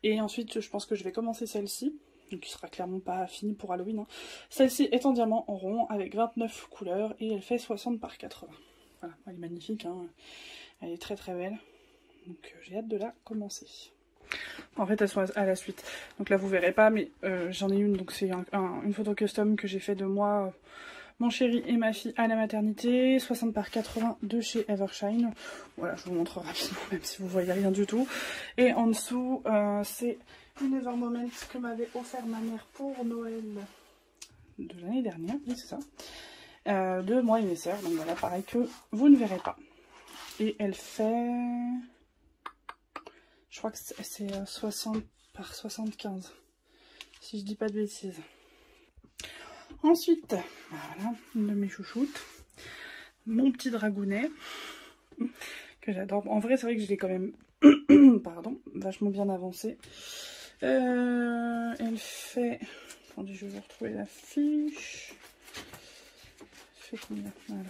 Et ensuite je pense que je vais commencer celle-ci. Donc qui sera clairement pas finie pour Halloween. Hein. Celle-ci est en diamant en rond avec 29 couleurs et elle fait 60 par 80. Voilà, elle est magnifique, hein. Elle est très très belle. Donc j'ai hâte de la commencer. En fait elles sont à la suite. Donc là vous verrez pas, mais j'en ai une, donc c'est une photo custom que j'ai fait de moi, mon chéri et ma fille à la maternité. 60 par 80 de chez Evershine. Voilà, je vous montre rapidement, même si vous voyez rien du tout. Et en dessous, c'est une Evermoment que m'avait offert ma mère pour Noël de l'année dernière, oui c'est ça, de moi et mes sœurs, donc voilà, pareil que vous ne verrez pas. Et elle fait, je crois que c'est 60 par 75, si je dis pas de bêtises. Ensuite, voilà, une de mes chouchoutes, mon petit dragounet, que j'adore. En vrai c'est vrai que je l'ai quand même, pardon, vachement bien avancé. Elle fait... Attendez, je vais retrouver la fiche. Elle fait combien? Voilà.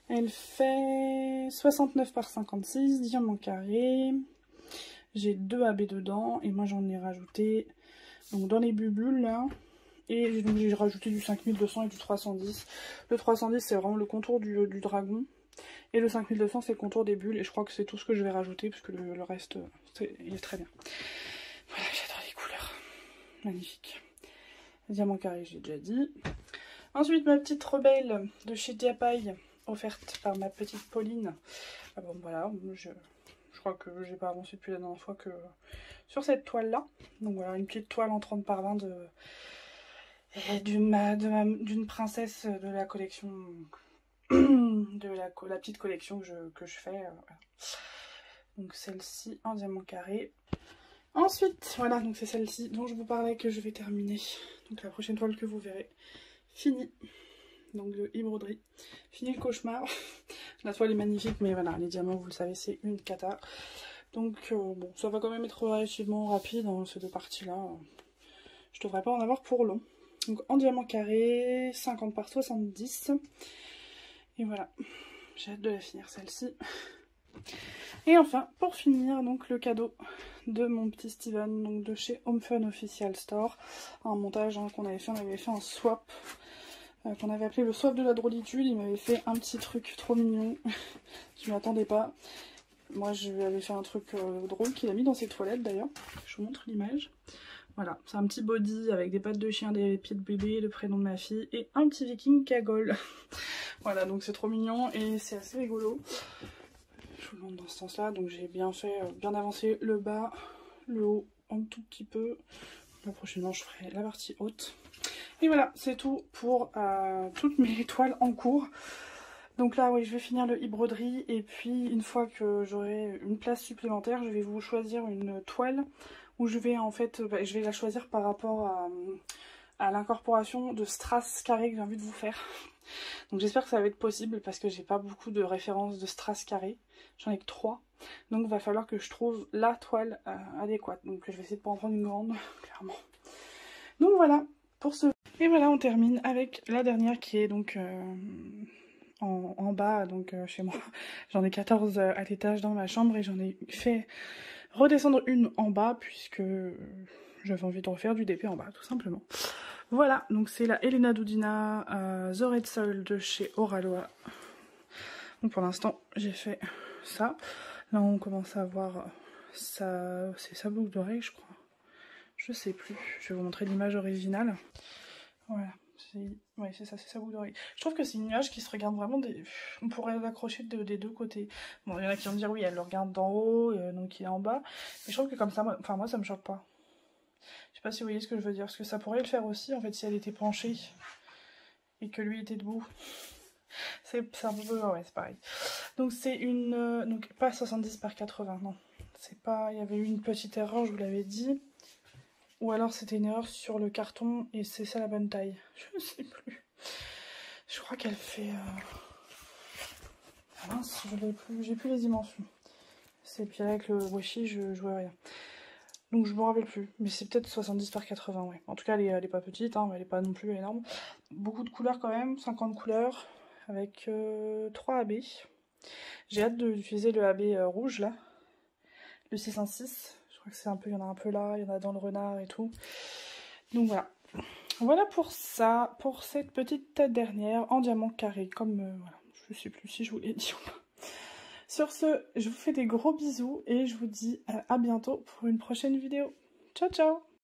Elle fait 69 par 56, diamants carrés. J'ai 2 AB dedans et moi j'en ai rajouté donc dans les bulles là. Et donc j'ai rajouté du 5200 et du 310. Le 310 c'est vraiment le contour du dragon. Et le 5200 c'est le contour des bulles. Et je crois que c'est tout ce que je vais rajouter parce que le reste il est très bien. Voilà, j'adore les couleurs. Magnifique. Diamant carré, j'ai déjà dit. Ensuite, ma petite rebelle de chez Diapaille, offerte par ma petite Pauline. Ah bon, voilà, je crois que j'ai pas avancé depuis la dernière fois que sur cette toile-là. Donc voilà, une petite toile en 30 par 20 d'une princesse de la collection, de la petite collection que je fais. Voilà. Donc celle-ci en diamant carré. Ensuite, voilà, donc c'est celle-ci dont je vous parlais que je vais terminer. Donc la prochaine toile que vous verrez, fini. Donc de e-broderie. Fini le cauchemar. La toile est magnifique, mais voilà, les diamants, vous le savez, c'est une cata. Donc bon, ça va quand même être relativement rapide, hein, ces deux parties-là. Je devrais pas en avoir pour long. Donc en diamant carré, 50 par 70. Et voilà, j'ai hâte de la finir celle-ci. Et enfin, pour finir, donc le cadeau de mon petit Steven, donc de chez Home Fun Official Store. Un montage hein, qu'on avait fait, on avait fait un swap, qu'on avait appelé le swap de la drôlitude. Il m'avait fait un petit truc trop mignon, je m'y attendais pas. Moi je lui avais fait un truc drôle qu'il a mis dans ses toilettes d'ailleurs, je vous montre l'image. Voilà, c'est un petit body avec des pattes de chien, des pieds de bébé, le prénom de ma fille et un petit viking cagole. Voilà, donc c'est trop mignon et c'est assez rigolo. Je vous le montre dans ce sens-là, donc j'ai bien fait, bien avancé le bas, le haut un tout petit peu. Là, prochainement, je ferai la partie haute. Et voilà, c'est tout pour toutes mes toiles en cours. Donc là, oui, je vais finir le e-broderie et puis une fois que j'aurai une place supplémentaire, je vais vous choisir une toile où je vais en fait, je vais la choisir par rapport à l'incorporation de strass carré que j'ai envie de vous faire. Donc j'espère que ça va être possible parce que j'ai pas beaucoup de références de strass carré. J'en ai que 3. Donc il va falloir que je trouve la toile adéquate. Donc je vais essayer de pas en prendre une grande, clairement. Donc voilà pour ce... Et voilà, on termine avec la dernière qui est donc en bas, donc chez moi. J'en ai 14 à l'étage dans ma chambre et j'en ai fait redescendre une en bas puisque j'avais envie de refaire du DP en bas, tout simplement. Voilà, donc c'est la Elena Doudina The Red Soul de chez Oraloa. Donc pour l'instant, j'ai fait ça. Là, on commence à voir ça. C'est sa boucle d'oreille, je crois. Je sais plus. Je vais vous montrer l'image originale. Voilà. Ouais, c'est ça, c'est sa boucle d'oreille. Je trouve que c'est une image qui se regarde vraiment des... On pourrait l'accrocher des deux côtés. Bon, il y en a qui vont dire oui, elle le regarde d'en haut, donc il est en bas. Mais je trouve que comme ça, moi ça me choque pas. Je sais pas si vous voyez ce que je veux dire, parce que ça pourrait le faire aussi, en fait, si elle était penchée et que lui était debout. C'est un peu... Ouais, c'est pareil. Donc c'est une... donc pas 70 par 80, non. C'est pas... Il y avait eu une petite erreur, je vous l'avais dit. Ou alors c'était une erreur sur le carton et c'est ça la bonne taille. Je sais plus. Je crois qu'elle fait... Ah mince, je l'ai plus... J'ai plus les dimensions. C'est puis avec le washi, je vois rien. Donc je me rappelle plus. Mais c'est peut-être 70 par 80, ouais. En tout cas, elle est pas petite, hein, mais elle est pas non plus énorme. Beaucoup de couleurs quand même, 50 couleurs. Avec 3 AB. J'ai hâte d'utiliser le AB rouge là. Le 606. Je crois que c'est un peu, il y en a un peu là, il y en a dans le renard et tout. Donc voilà. Voilà pour ça, pour cette petite dernière en diamant carré, comme voilà, je sais plus si je vous l'ai dit ou pas. Sur ce, je vous fais des gros bisous et je vous dis à bientôt pour une prochaine vidéo. Ciao ciao!